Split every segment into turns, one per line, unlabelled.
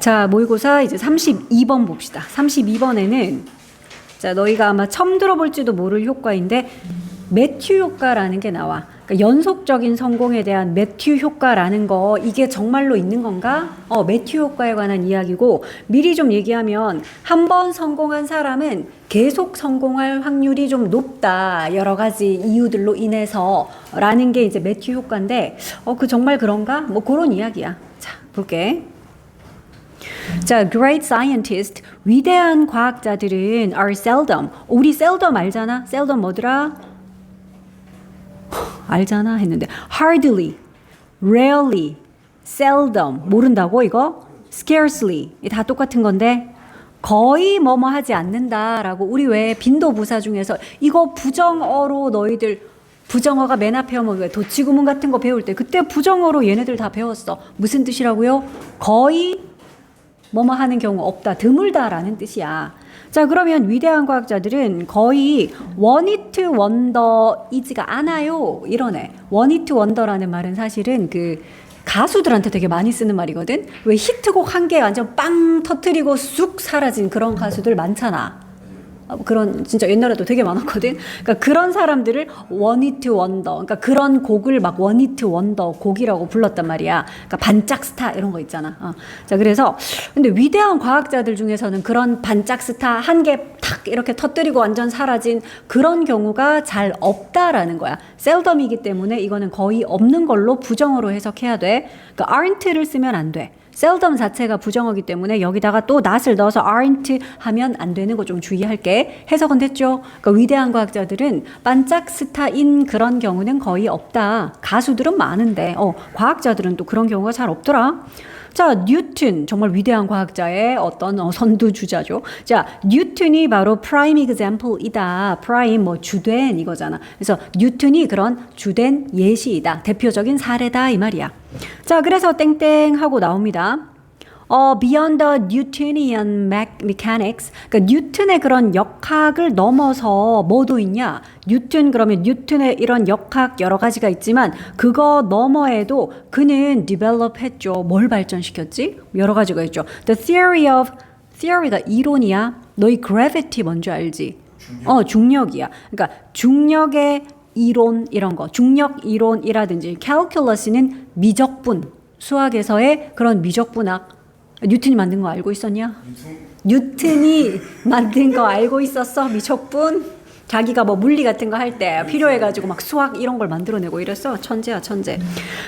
자, 모의고사 이제 32번 봅시다. 32번에는 자, 너희가 아마 처음 들어볼지도 모를 효과인데 매튜 효과라는 게 나와. 그러니까 연속적인 성공에 대한 매튜 효과라는 거, 이게 정말로 있는 건가? 매튜 효과에 관한 이야기고, 미리 좀 얘기하면 한 번 성공한 사람은 계속 성공할 확률이 좀 높다, 여러 가지 이유들로 인해서 라는 게 이제 매튜 효과인데, 그 정말 그런가? 뭐 그런 이야기야. 자, 볼게. 자, great scientists, 위대한 과학자들은 are seldom. 우리 seldom 알잖아? seldom 뭐더라? 알잖아 했는데 hardly, rarely, seldom 모른다고 이거? scarcely 다 똑같은 건데 거의 뭐뭐 하지 않는다라고. 우리 왜 빈도부사 중에서 이거 부정어로 너희들 부정어가 맨 앞에 오면 왜 도치구문 같은 거 배울 때 그때 부정어로 얘네들 다 배웠어. 무슨 뜻이라고요? 거의 뭐뭐 하는 경우 없다, 드물다라는 뜻이야. 자, 그러면 위대한 과학자들은 거의 one hit wonder이지가 않아요, 이러네. one hit wonder라는 말은 사실은 그 가수들한테 되게 많이 쓰는 말이거든. 왜 히트곡 한 개 완전 빵 터뜨리고 쑥 사라진 그런 가수들 많잖아. 그런 진짜 옛날에도 되게 많았거든. 그러니까 그런 사람들을 one hit wonder, 그러니까 그런 곡을 막 one hit wonder 곡이라고 불렀단 말이야. 그러니까 반짝 스타 이런 거 있잖아. 자, 그래서 근데 위대한 과학자들 중에서는 그런 반짝 스타 한 개 탁 이렇게 터뜨리고 완전 사라진 그런 경우가 잘 없다라는 거야. 셀덤이기 때문에 이거는 거의 없는 걸로 부정어로 해석해야 돼. 그러니까 aren't를 쓰면 안 돼. seldom 자체가 부정어기 때문에 여기다가 또 not을 넣어서 aren't 하면 안 되는 거 좀 주의할게. 해석은 됐죠? 그러니까 위대한 과학자들은 반짝 스타인 그런 경우는 거의 없다. 가수들은 많은데 과학자들은 또 그런 경우가 잘 없더라. 자, 뉴턴 정말 위대한 과학자의 어떤 선두주자죠. 자, 뉴턴이 바로 prime example이다. prime 뭐 주된 이거잖아. 그래서 뉴턴이 그런 주된 예시이다. 대표적인 사례다 이 말이야. 자, 그래서 땡땡 하고 나옵니다. beyond the Newtonian mechanics. 그러니까 뉴턴의 그런 역학을 넘어서 뭐도 있냐? 뉴턴 그러면 뉴턴의 이런 역학 여러 가지가 있지만 그거 너머에도 그는 develop 했죠. 뭘 발전시켰지? 여러 가지가 있죠. The theory of, theory가 이론이야. 너희 gravity 뭔지 알지? 중력이야. 그러니까 중력의 이론 이런 거. 중력 이론이라든지 calculus는 미적분. 수학에서의 그런 미적분학. 뉴턴이 만든 거 알고 있었냐? 뉴턴이 만든 거 알고 있었어? 미적분? 자기가 뭐 물리 같은 거 할 때 필요해가지고 막 수학 이런 걸 만들어내고 이랬어. 천재야, 천재.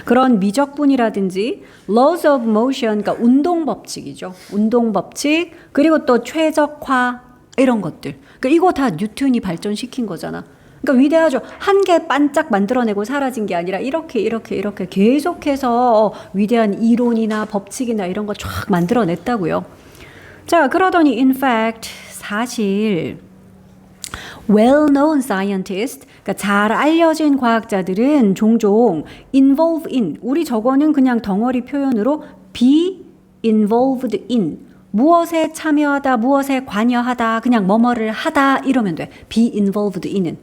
그런 미적분이라든지 laws of motion, 그러니까 운동 법칙이죠. 운동 법칙, 그리고 또 최적화 이런 것들. 그러니까 이거 다 뉴턴이 발전시킨 거잖아. 그러니까 위대하죠. 한 개 반짝 만들어내고 사라진 게 아니라 이렇게 계속해서 위대한 이론이나 법칙이나 이런 거 쫙 만들어냈다고요. 자, 그러더니 in fact 사실 well-known scientists, 그러니까 잘 알려진 과학자들은 종종 involve in, 우리 저거는 그냥 덩어리 표현으로 be involved in, 무엇에 참여하다, 무엇에 관여하다, 그냥 뭐뭐를 하다 이러면 돼. be involved in은.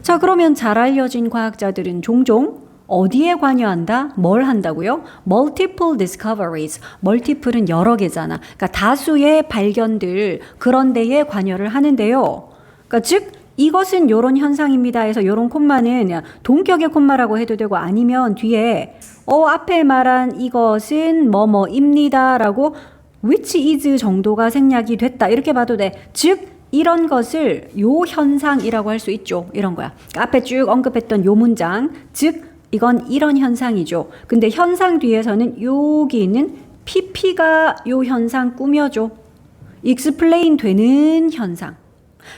자, 그러면 잘 알려진 과학자들은 종종 어디에 관여한다? 뭘 한다고요? multiple discoveries. multiple은 여러 개잖아. 그러니까 다수의 발견들 그런 데에 관여를 하는데요. 그러니까 즉 이것은 요런 현상입니다 해서 요런 콤마는 동격의 콤마라고 해도 되고 아니면 뒤에 앞에 말한 이것은 뭐뭐입니다 라고 which is 정도가 생략이 됐다 이렇게 봐도 돼. 즉 이런 것을 요 현상이라고 할 수 있죠. 이런 거야. 그러니까 앞에 쭉 언급했던 요 문장, 즉 이건 이런 현상이죠. 근데 현상 뒤에서는 여기 있는 PP가 요 현상 꾸며줘. explain 되는 현상.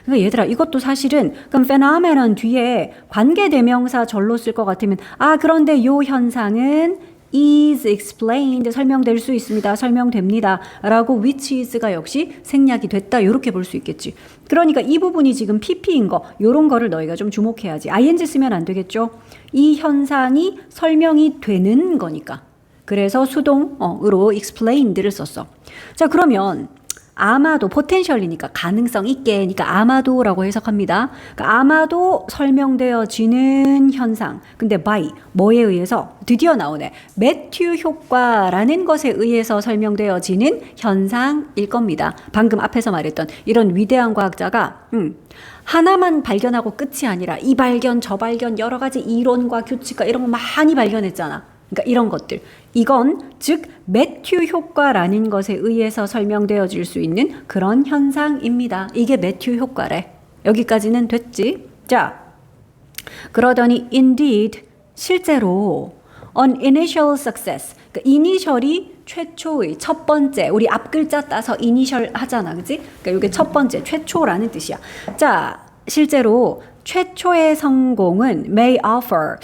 그러니까 얘들아 이것도 사실은 그럼 phenomenon 뒤에 관계대명사 절로 쓸 것 같으면 그런데 요 현상은 is explained 설명될 수 있습니다. 설명됩니다. 라고 which is가 역시 생략이 됐다. 이렇게 볼 수 있겠지. 그러니까 이 부분이 지금 PP인 거 요런 거를 너희가 좀 주목해야지. ing 쓰면 안 되겠죠. 이 현상이 설명이 되는 거니까. 그래서 수동으로 explained를 썼어. 자, 그러면 아마도 포텐셜이니까 가능성 있게 그러니까 아마도라고 해석합니다. 그러니까 아마도 설명되어지는 현상. 근데 by 뭐에 의해서 드디어 나오네. 매튜 효과라는 것에 의해서 설명되어지는 현상일 겁니다. 방금 앞에서 말했던 이런 위대한 과학자가 하나만 발견하고 끝이 아니라 이 발견 저 발견 여러 가지 이론과 규칙과 이런 거 많이 발견했잖아. 그러니까 이런 것들. 이건 즉 매튜 효과라는 것에 의해서 설명되어질 수 있는 그런 현상입니다. 이게 매튜 효과래. 여기까지는 됐지? 자, 그러더니 indeed 실제로 an initial success. 그러니까 이니셜이 최초의 첫 번째. 우리 앞 글자 따서 이니셜 하잖아. 그지? 그러니까 이게 첫 번째 최초라는 뜻이야. 자, 실제로 최초의 성공은 may offer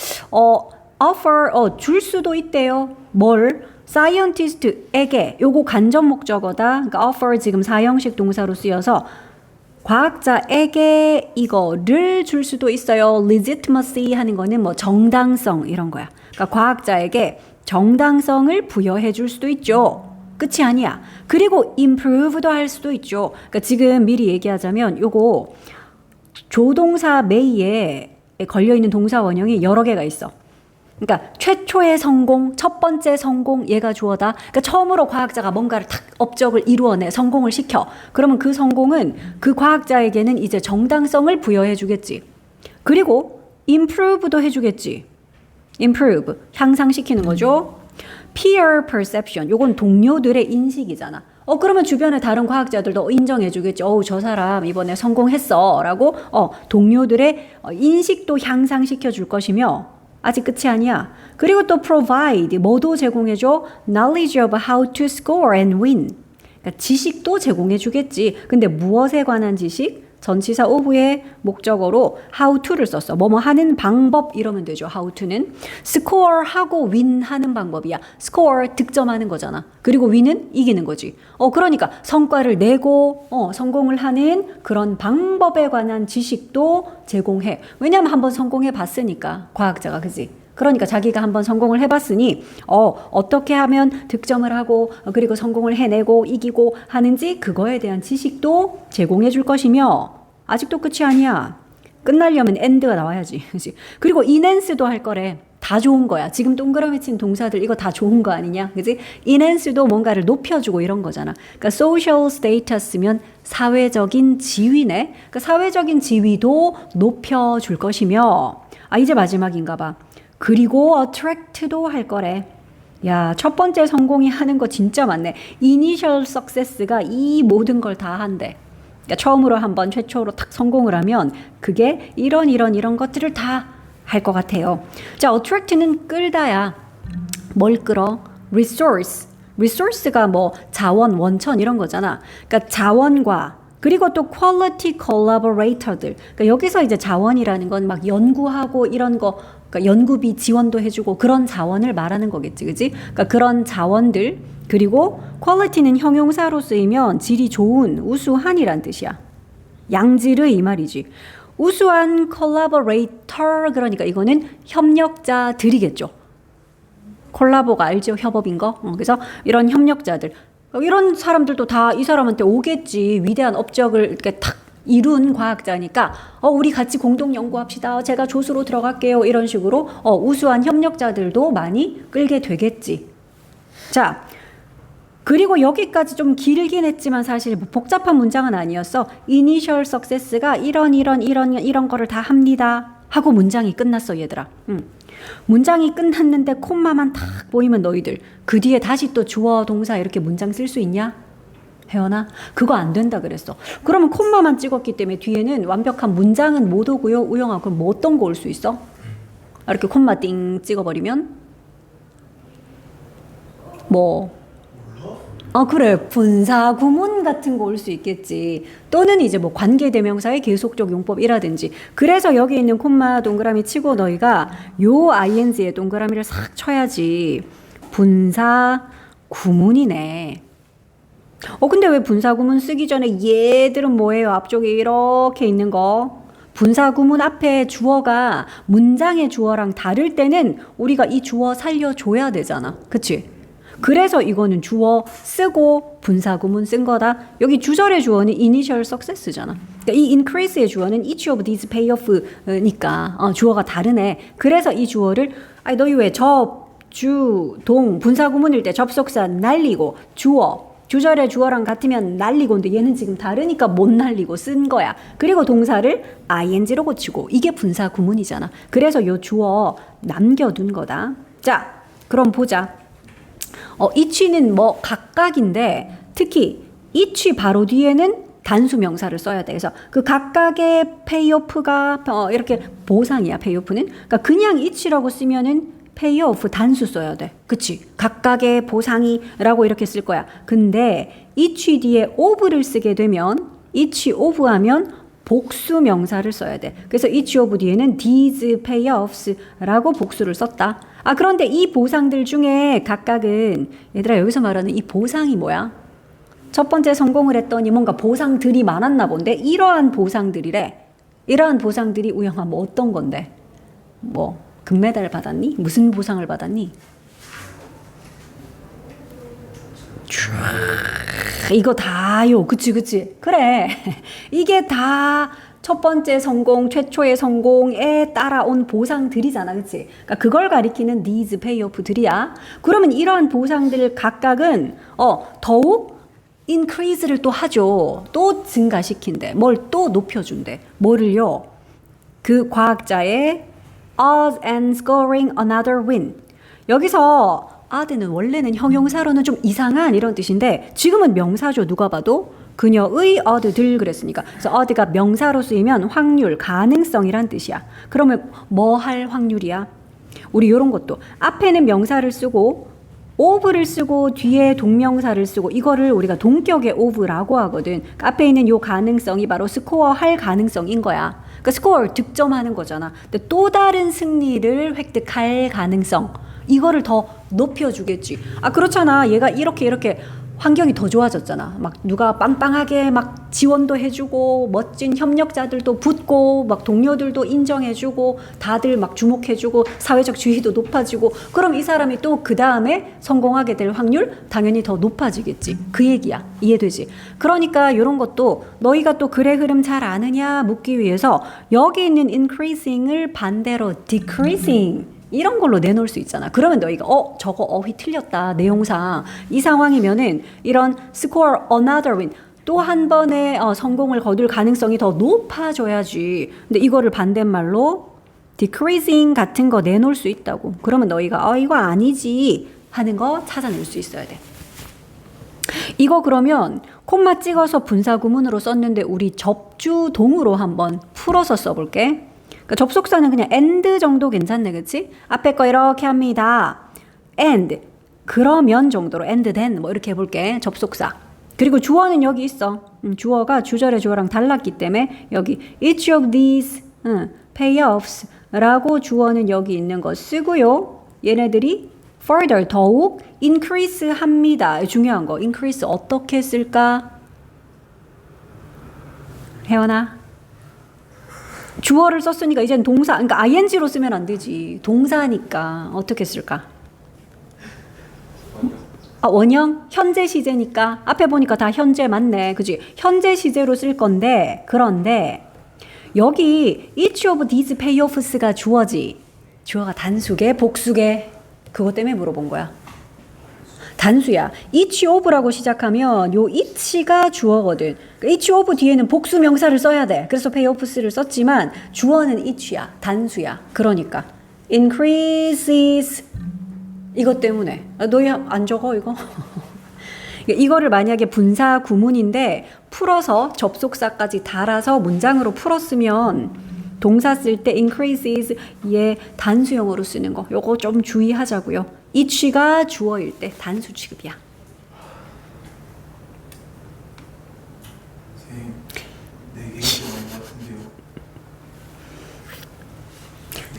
줄 수도 있대요. 뭘? scientist에게 요거 간접 목적어다. 그러니까 offer 지금 사형식 동사로 쓰여서 과학자에게 이거를 줄 수도 있어요. legitimacy 하는 거는 뭐 정당성 이런 거야. 그러니까 과학자에게 정당성을 부여해 줄 수도 있죠. 끝이 아니야. 그리고 improve도 할 수도 있죠. 그러니까 지금 미리 얘기하자면 요거 조동사 may에 걸려있는 동사 원형이 여러 개가 있어. 그러니까 최초의 성공, 첫 번째 성공 얘가 주어다. 그러니까 처음으로 과학자가 뭔가를 탁 업적을 이루어내 성공을 시켜. 그러면 그 성공은 그 과학자에게는 이제 정당성을 부여해 주겠지. 그리고 improve도 해주겠지. improve 향상시키는 거죠. peer perception 요건 동료들의 인식이잖아. 그러면 주변에 다른 과학자들도 인정해 주겠지. 저 사람 이번에 성공했어 라고 동료들의 인식도 향상시켜 줄 것이며 아직 끝이 아니야. 그리고 또 provide 뭐도 제공해줘? knowledge of how to score and win. 그러니까 지식도 제공해 주겠지. 근데 무엇에 관한 지식? 전치사 of의 목적어로 how to를 썼어. 뭐뭐 하는 방법 이러면 되죠. how to는 score 하고 win 하는 방법이야. score 득점하는 거잖아. 그리고 win은 이기는 거지. 그러니까 성과를 내고 성공을 하는 그런 방법에 관한 지식도 제공해. 왜냐하면 한번 성공해 봤으니까 과학자가 그지. 그러니까 자기가 한번 성공을 해봤으니 어떻게 하면 득점을 하고 그리고 성공을 해내고 이기고 하는지 그거에 대한 지식도 제공해 줄 것이며 아직도 끝이 아니야. 끝나려면 end가 나와야지. 그치? 그리고 enhance도 할 거래. 다 좋은 거야. 지금 동그라미 친 동사들 이거 다 좋은 거 아니냐? 그지? enhance도 뭔가를 높여주고 이런 거잖아. 그러니까 social status면 사회적인 지위네. 그러니까 사회적인 지위도 높여줄 것이며 이제 마지막인가 봐. 그리고 attract도 할 거래. 야, 첫 번째 성공이 하는 거 진짜 많네. initial success가 이 모든 걸 다 한대. 그러니까 처음으로 한번 최초로 탁 성공을 하면 그게 이런 것들을 다 할 것 같아요. 자, attract는 끌다야. 뭘 끌어? resource가 뭐 자원, 원천 이런 거잖아. 그러니까 자원과 그리고 또 quality collaborator들. 그러니까 여기서 이제 자원이라는 건 막 연구하고 이런 거, 그러니까 연구비 지원도 해주고 그런 자원을 말하는 거겠지, 그지? 그러니까 그런 자원들. 그리고 quality는 형용사로 쓰이면 질이 좋은, 우수한이란 뜻이야. 양질의 이 말이지. 우수한 collaborator 그러니까 이거는 협력자들이겠죠. 콜라보가 알죠? 협업인 거. 그래서 이런 협력자들. 이런 사람들도 다 이 사람한테 오겠지. 위대한 업적을 이렇게 탁 이룬 과학자니까 우리 같이 공동 연구합시다. 제가 조수로 들어갈게요. 이런 식으로 우수한 협력자들도 많이 끌게 되겠지. 자, 그리고 여기까지 좀 길긴 했지만 사실 복잡한 문장은 아니었어. initial success가 이런 거를 다 합니다. 하고 문장이 끝났어, 얘들아. 문장이 끝났는데 콤마만 탁 보이면 너희들 그 뒤에 다시 또 주어 동사 이렇게 문장 쓸 수 있냐? 혜연아? 그거 안 된다 그랬어. 그러면 콤마만 찍었기 때문에 뒤에는 완벽한 문장은 못 오고요. 우영아, 그럼 뭐 어떤 거 올 수 있어? 이렇게 콤마 띵 찍어버리면 뭐 그래. 분사 구문 같은 거 올 수 있겠지. 또는 이제 뭐 관계대명사의 계속적 용법이라든지. 그래서 여기 있는 콤마 동그라미 치고 너희가 요 ing에 동그라미를 싹 쳐야지. 분사 구문이네. 근데 왜 분사 구문 쓰기 전에 얘들은 뭐예요? 앞쪽에 이렇게 있는 거. 분사 구문 앞에 주어가 문장의 주어랑 다를 때는 우리가 이 주어 살려줘야 되잖아. 그치? 그래서 이거는 주어 쓰고 분사구문 쓴 거다. 여기 주절의 주어는 initial success잖아. 그러니까 이 increase의 주어는 each of these pay off니까 주어가 다르네. 그래서 이 주어를 아니 너희 왜 주, 동, 분사구문일 때 접속사 날리고 주어 주절의 주어랑 같으면 날리고 근데 얘는 지금 다르니까 못 날리고 쓴 거야. 그리고 동사를 ing로 고치고 이게 분사구문이잖아. 그래서 요 주어 남겨둔 거다. 자, 그럼 보자. each는 뭐 각각인데 특히 each 바로 뒤에는 단수 명사를 써야 돼. 그래서 그 각각의 페이오프가 이렇게 보상이야. 페이오프는. 그러니까 그냥 each라고 쓰면은 페이오프 단수 써야 돼. 그치? 각각의 보상이라고 이렇게 쓸 거야. 근데 each 뒤에 of를 쓰게 되면 each of 하면 복수 명사를 써야 돼. 그래서 each of 뒤에는 these payoffs라고 복수를 썼다. 그런데 이 보상들 중에 각각은 얘들아 여기서 말하는 이 보상이 뭐야? 첫 번째 성공을 했더니 뭔가 보상들이 많았나 본데 이러한 보상들이래. 이러한 보상들이 우영아 뭐 어떤 건데? 뭐 금메달 받았니? 무슨 보상을 받았니? 이거 다요. 그치. 그래. 이게 다 첫 번째 성공, 최초의 성공에 따라온 보상들이잖아. 그치? 그러니까 그걸 가리키는 these payoff들이야. 그러면 이러한 보상들 각각은 더욱 increase를 또 하죠. 또 증가시킨대. 뭘 또 높여준대. 뭐를요? 그 과학자의 odds and scoring another win. 여기서 odd는 원래는 형용사로는 좀 이상한 이런 뜻인데 지금은 명사죠. 누가 봐도 그녀의 odd들 그랬으니까. 그래서 odd가 명사로 쓰이면 확률, 가능성이란 뜻이야. 그러면 뭐 할 확률이야? 우리 이런 것도 앞에는 명사를 쓰고 of를 쓰고 뒤에 동명사를 쓰고 이거를 우리가 동격의 of라고 하거든. 그러니까 앞에 있는 요 가능성이 바로 스코어 할 가능성인 거야. 그러니까 스코어 득점하는 거잖아. 근데 또 다른 승리를 획득할 가능성 이거를 더 높여주겠지. 그렇잖아. 얘가 이렇게 환경이 더 좋아졌잖아. 막 누가 빵빵하게 막 지원도 해주고 멋진 협력자들도 붙고 막 동료들도 인정해주고 다들 막 주목해주고 사회적 지위도 높아지고 그럼 이 사람이 또 그 다음에 성공하게 될 확률 당연히 더 높아지겠지. 그 얘기야. 이해되지? 그러니까 이런 것도 너희가 또 글의 흐름 잘 아느냐 묻기 위해서 여기 있는 increasing을 반대로 decreasing 이런 걸로 내놓을 수 있잖아. 그러면 너희가 저거 어휘 틀렸다. 내용상. 이 상황이면은 이런 score another win 또 한 번의 성공을 거둘 가능성이 더 높아져야지. 근데 이거를 반대말로 decreasing 같은 거 내놓을 수 있다고. 그러면 너희가 이거 아니지 하는 거 찾아낼 수 있어야 돼. 이거 그러면 콤마 찍어서 분사구문으로 썼는데 우리 접주동으로 한번 풀어서 써볼게. 그러니까 접속사는 그냥 and 정도 괜찮네, 그치? 앞에 거 이렇게 합니다. and, 그러면 정도로 and then 뭐 이렇게 해볼게. 접속사. 그리고 주어는 여기 있어. 주어가 주절의 주어랑 달랐기 때문에 여기 each of these payoffs 라고 주어는 여기 있는 거 쓰고요. 얘네들이 further 더욱 increase 합니다. 중요한 거. increase 어떻게 쓸까? 혜원아? 주어를 썼으니까 이젠 동사, 그러니까 ing로 쓰면 안 되지. 동사니까 어떻게 쓸까? 원형? 현재 시제니까 앞에 보니까 다 현재 맞네. 그지? 현재 시제로 쓸 건데 그런데 여기 each of these payoffs가 주어지. 주어가 단수게 복수게 그것 때문에 물어본 거야. 단수야. each of라고 시작하면 요 each가 주어거든. each of 뒤에는 복수 명사를 써야 돼. 그래서 payoffs를 썼지만 주어는 each야. 단수야. 그러니까 increases 이것 때문에. 너희 안 적어 이거? 이거를 만약에 분사 구문인데 풀어서 접속사까지 달아서 문장으로 풀었으면 동사 쓸 때 increases 얘 단수형으로 쓰는 거. 요거 좀 주의하자고요. each가 주어일 때 단수 취급이야.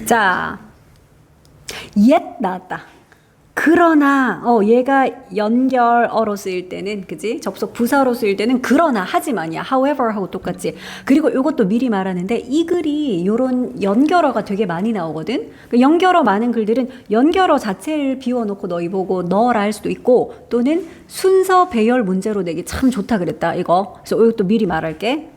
자, yet 나왔다. 그러나 얘가 연결어로 쓰일 때는 그지? 접속 부사로 쓰일 때는 그러나 하지만이야. however 하고 똑같지. 그리고 이것도 미리 말하는데 이 글이 요런 연결어가 되게 많이 나오거든. 그 연결어 많은 글들은 연결어 자체를 비워놓고 너희 보고 너라 할 수도 있고 또는 순서 배열 문제로 내기 참 좋다 그랬다 이거. 그래서 이것도 미리 말할게.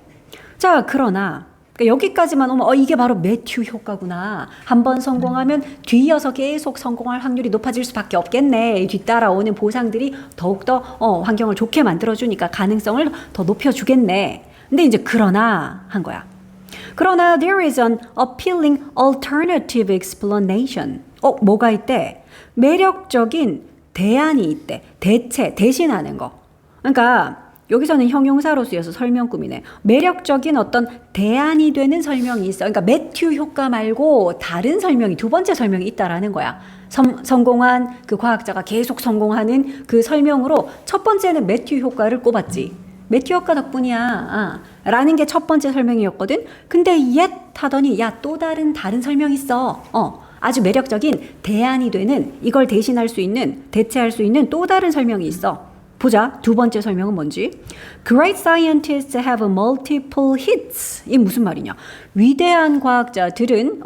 자 그러나 그러니까 여기까지만 오면 이게 바로 매튜 효과구나. 한번 성공하면 뒤이어서 계속 성공할 확률이 높아질 수밖에 없겠네. 뒤따라오는 보상들이 더욱더 환경을 좋게 만들어주니까 가능성을 더 높여주겠네. 근데 이제 그러나 한 거야. 그러나 there is an appealing alternative explanation. 뭐가 있대? 매력적인 대안이 있대. 대체, 대신하는 거. 그러니까 여기서는 형용사로 쓰여서 설명구이네. 매력적인 어떤 대안이 되는 설명이 있어. 그러니까 매튜 효과 말고 다른 설명이 두 번째 설명이 있다라는 거야. 성공한 그 과학자가 계속 성공하는 그 설명으로 첫 번째는 매튜 효과를 꼽았지. 매튜 효과 덕분이야. 라는 게 첫 번째 설명이었거든. 근데 yet 하더니 야 또 다른 설명이 있어. 아주 매력적인 대안이 되는 이걸 대신할 수 있는 대체할 수 있는 또 다른 설명이 있어. 보자. 두 번째 설명은 뭔지. Great scientists have multiple hits. 이게 무슨 말이냐. 위대한 과학자들은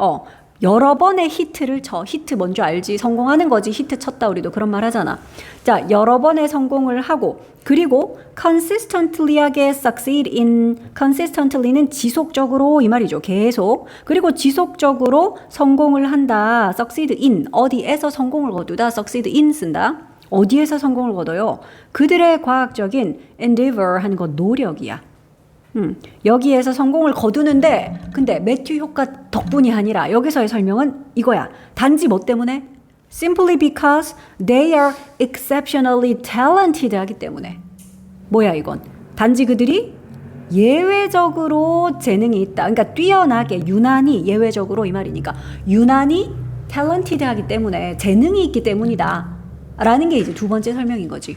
여러 번의 히트를 쳐. 히트 뭔지 알지? 성공하는 거지. 히트 쳤다 우리도 그런 말 하잖아. 자, 여러 번의 성공을 하고 그리고 consistently하게 succeed in consistently는 지속적으로 이 말이죠. 계속. 그리고 지속적으로 성공을 한다. succeed in 어디에서 성공을 거두다. succeed in 쓴다. 어디에서 성공을 거둬요? 그들의 과학적인 endeavor 하는 거 노력이야. 여기에서 성공을 거두는데 근데 매튜 효과 덕분이 아니라 여기서의 설명은 이거야. 단지 뭐 때문에? Simply because they are exceptionally talented 하기 때문에. 뭐야 이건? 단지 그들이 예외적으로 재능이 있다. 그러니까 뛰어나게 유난히 예외적으로 이 말이니까 유난히 talented 하기 때문에 재능이 있기 때문이다. 라는 게 이제 두 번째 설명인 거지.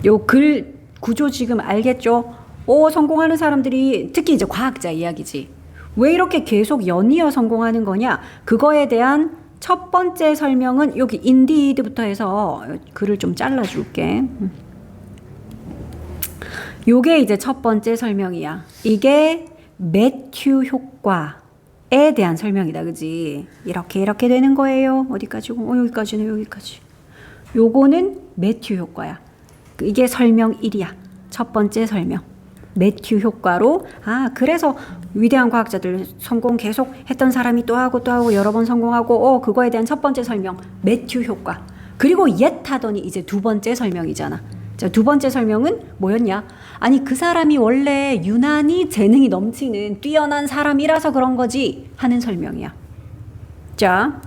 요 글 구조 지금 알겠죠? 성공하는 사람들이 특히 이제 과학자 이야기지. 왜 이렇게 계속 연이어 성공하는 거냐? 그거에 대한 첫 번째 설명은 여기 indeed부터 해서 글을 좀 잘라줄게. 요게 이제 첫 번째 설명이야. 이게 매튜 효과에 대한 설명이다. 그지? 이렇게 되는 거예요. 어디까지고? 여기까지네. 여기까지. 요거는 매튜 효과야. 이게 설명 1이야. 첫 번째 설명. 매튜 효과로 그래서 위대한 과학자들 성공 계속 했던 사람이 또 하고 여러 번 성공하고 그거에 대한 첫 번째 설명 매튜 효과. 그리고 yet 하더니 이제 두 번째 설명이잖아. 자, 두 번째 설명은 뭐였냐? 아니 그 사람이 원래 유난히 재능이 넘치는 뛰어난 사람이라서 그런 거지 하는 설명이야. 자,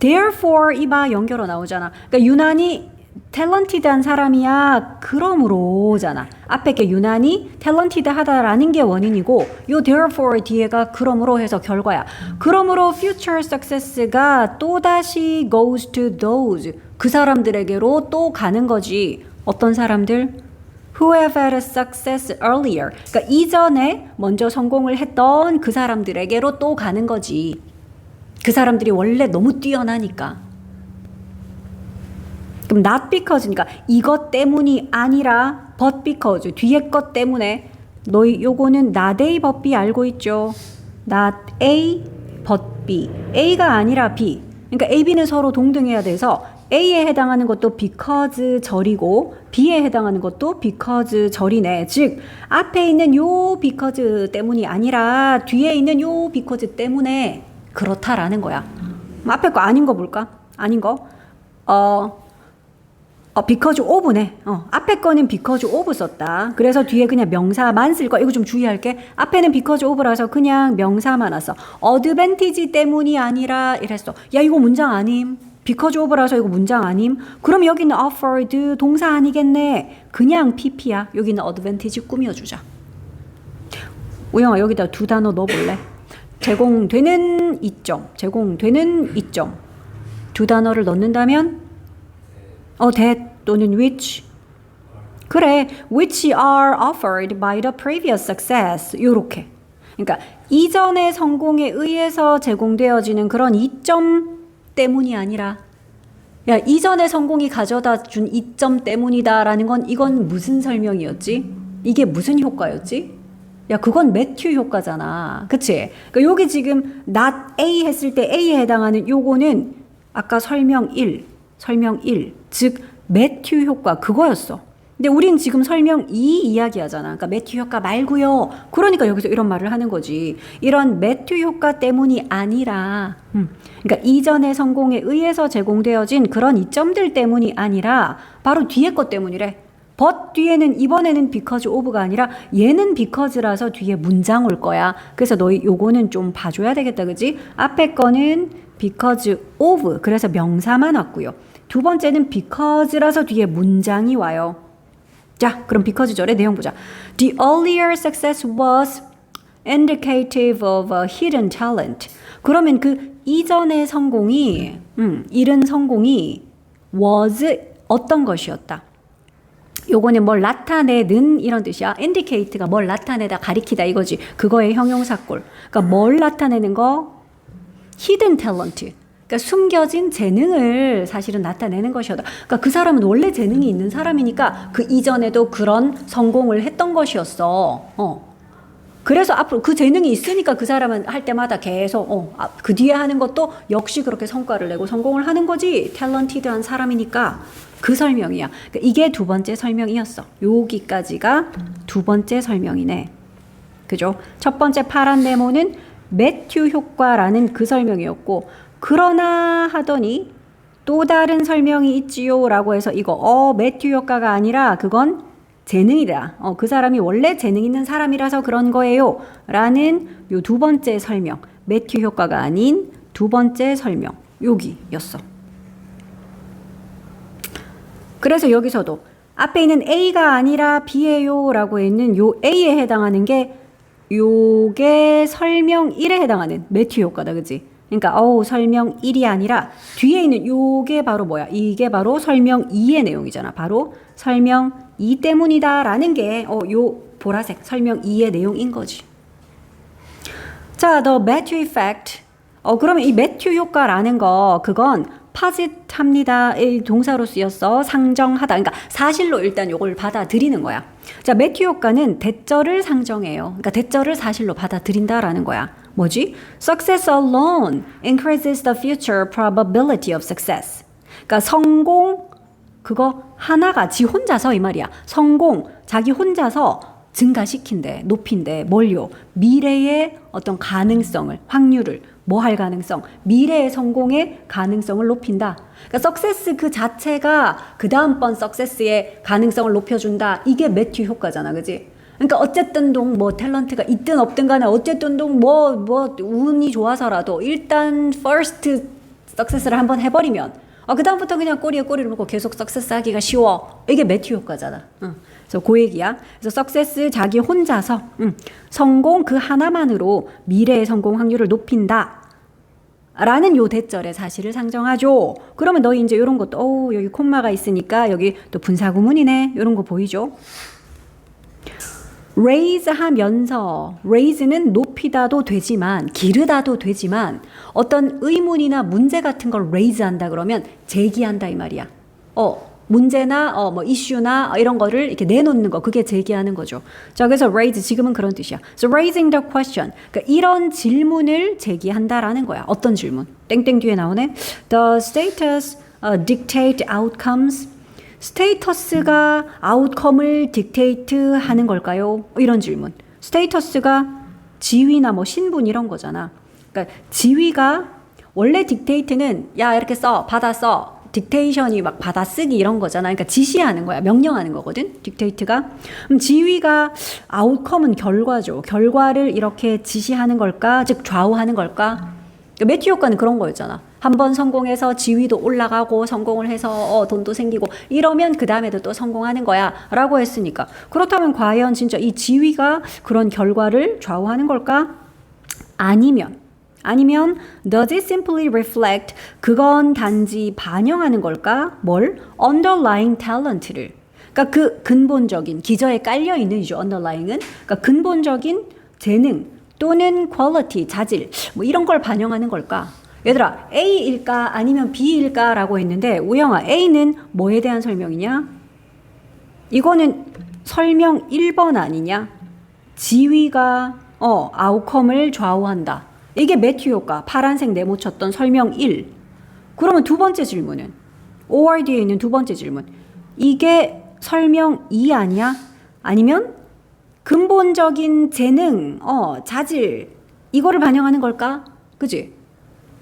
therefore 이봐 연결어 나오잖아. 그러니까 유난히 탤런티드한 사람이야. 그러므로잖아. 앞에 게 유난히 탤런티드하다라는 게 원인이고 요 therefore 뒤에가 그러므로 해서 결과야. 그러므로 future success가 또다시 goes to those 그 사람들에게로 또 가는 거지. 어떤 사람들? Who have had a success earlier. 그러니까 이전에 먼저 성공을 했던 그 사람들에게로 또 가는 거지. 그 사람들이 원래 너무 뛰어나니까. 그럼 not because 그러니까 이것 때문이 아니라 but because 뒤에 것 때문에 너희 요거는 not A but B 알고 있죠? not A but B. A가 아니라 B. 그러니까 A, B는 서로 동등해야 돼서 A에 해당하는 것도 because 절이고 B에 해당하는 것도 because 절이네. 즉 앞에 있는 요 because 때문이 아니라 뒤에 있는 요 because 때문에 그렇다라는 거야. 앞에 거 아닌 거 볼까? 아닌 거. because of네. 앞에 거는 because of 썼다. 그래서 뒤에 그냥 명사만 쓸 거. 이거 좀 주의할게. 앞에는 because of라서 그냥 명사만 왔어. advantage 때문이 아니라 이랬어. 야 이거 문장 아님. because of라서 이거 문장 아님. 그럼 여기는 offered 동사 아니겠네. 그냥 pp야. 여기는 advantage 꾸며주자. 우영아 여기다 두 단어 넣어볼래? 제공되는 이점. 제공되는 이점. 두 단어를 넣는다면 that 또는 which. 그래. which are offered by the previous success. 요렇게. 그러니까 이전의 성공에 의해서 제공되어지는 그런 이점 때문이 아니라 야, 이전의 성공이 가져다 준 이점 때문이다라는 건 이건 무슨 설명이었지? 이게 무슨 효과였지? 야, 그건 매튜 효과잖아. 그치? 그러니까 여기 지금 not A 했을 때 A에 해당하는 요거는 아까 설명 1. 즉 매튜 효과 그거였어. 근데 우린 지금 설명 2 이야기하잖아. 그러니까 매튜 효과 말고요. 그러니까 여기서 이런 말을 하는 거지. 이런 매튜 효과 때문이 아니라 그러니까 이전의 성공에 의해서 제공되어진 그런 이점들 때문이 아니라 바로 뒤에 것 때문이래. but 뒤에는 이번에는 because of가 아니라 얘는 because라서 뒤에 문장 올 거야. 그래서 너희 요거는 좀 봐줘야 되겠다. 그지? 앞에 거는 because of 그래서 명사만 왔고요. 두 번째는 because라서 뒤에 문장이 와요. 자, 그럼 because 절의 내용 보자. The earlier success was indicative of a hidden talent. 그러면 그 이전의 성공이 이른 성공이 was 어떤 것이었다. 요거는 뭘 나타내는 이런 뜻이야. indicate가 뭘 나타내다 가리키다 이거지. 그거의 형용사꼴. 그러니까 뭘 나타내는 거? hidden talent. 그러니까 숨겨진 재능을 사실은 나타내는 것이었다. 그러니까 그 사람은 원래 재능이 있는 사람이니까 그 이전에도 그런 성공을 했던 것이었어. 그래서 앞으로 그 재능이 있으니까 그 사람은 할 때마다 계속 그 뒤에 하는 것도 역시 그렇게 성과를 내고 성공을 하는 거지. 탤런티드한 사람이니까 그 설명이야. 그러니까 이게 두 번째 설명이었어. 여기까지가 두 번째 설명이네. 그죠? 첫 번째 파란 네모는 매튜 효과라는 그 설명이었고 그러나 하더니 또 다른 설명이 있지요 라고 해서 이거 매튜 효과가 아니라 그건 재능이다. 그 사람이 원래 재능 있는 사람이라서 그런 거예요 라는 요 두 번째 설명. 매튜 효과가 아닌 두 번째 설명. 여기였어. 그래서 여기서도 앞에 있는 A가 아니라 B예요 라고 있는 요 A에 해당하는 게 요게 설명 1에 해당하는 매튜 효과다. 그치? 그러니까 설명 1이 아니라 뒤에 있는 요게 바로 뭐야? 이게 바로 설명 2의 내용이잖아. 바로 설명 2 때문이다 라는 게 요 보라색 설명 2의 내용인 거지. 자, the Matthew effect. 그러면 이 매튜 효과라는 거 그건 posit합니다. 이 동사로 쓰였어. 상정하다. 그러니까 사실로 일단 요걸 받아들이는 거야. 자, 매튜 효과는 대절을 상정해요. 그러니까 대절을 사실로 받아들인다라는 거야. 뭐지? Success alone increases the future probability of success. 그러니까 성공 그거 하나가 지 혼자서 이 말이야. 성공 자기 혼자서 증가시킨대, 높인대, 뭘요? 미래의 어떤 가능성을, 확률을, 뭐 할 가능성, 미래의 성공의 가능성을 높인다. 그러니까 success 그 자체가 그 다음번 success의 가능성을 높여준다. 이게 매튜 효과잖아, 그지? 그러니까 어쨌든 뭐 탤런트가 있든 없든 간에 어쨌든 뭐 운이 좋아서라도 일단 first success를 한번 해버리면 그 다음부터 그냥 꼬리에 꼬리를 물고 계속 success 하기가 쉬워. 이게 매튜 효과잖아. 그래서 그 얘기야. 그래서 success 자기 혼자서 성공 그 하나만으로 미래의 성공 확률을 높인다. 라는 요 대절의 사실을 상정하죠. 그러면 너희 이제 이런 것도 여기 콤마가 있으니까 여기 또 분사구문이네. 이런 거 보이죠? raise 하면서 raise는 높이다도 되지만 기르다도 되지만 어떤 의문이나 문제 같은 걸 raise 한다 그러면 제기한다 이 말이야. 문제나 뭐 이슈나 이런 거를 이렇게 내놓는 거 그게 제기하는 거죠. 자, 그래서 raise 지금은 그런 뜻이야. So raising the question. 그러니까 이런 질문을 제기한다라는 거야. 어떤 질문? 땡땡 뒤에 나오네. The status dictate outcomes. 스테이터스가 아웃컴을 딕테이트 하는 걸까요? 이런 질문. 스테이터스가 지위나 뭐 신분 이런 거잖아. 그러니까 지위가 원래 딕테이트는 야 이렇게 써 받아 써 딕테이션이 막 받아쓰기 이런 거잖아. 그러니까 지시하는 거야. 명령하는 거거든. 딕테이트가. 그럼 지위가 아웃컴은 결과죠. 결과를 이렇게 지시하는 걸까? 즉 좌우하는 걸까? 그러니까 매튜 효과는 그런 거였잖아. 한번 성공해서 지위도 올라가고 성공을 해서 돈도 생기고 이러면 그 다음에도 또 성공하는 거야 라고 했으니까 그렇다면 과연 진짜 이 지위가 그런 결과를 좌우하는 걸까? 아니면 does it simply reflect 그건 단지 반영하는 걸까? 뭘? underlying talent를 그러니까 그 근본적인 기저에 깔려있는 이죠. underlying은 그러니까 근본적인 재능 또는 quality, 자질 뭐 이런 걸 반영하는 걸까? 얘들아, A일까 아니면 B일까라고 했는데 우영아, A는 뭐에 대한 설명이냐? 이거는 설명 1번 아니냐? 지위가 아웃컴을 좌우한다. 이게 매튜 효과, 파란색 네모 쳤던 설명 1. 그러면 두 번째 질문은 OR 뒤에 있는 두 번째 질문. 이게 설명 2 아니야? 아니면 근본적인 재능, 자질 이거를 반영하는 걸까? 그지?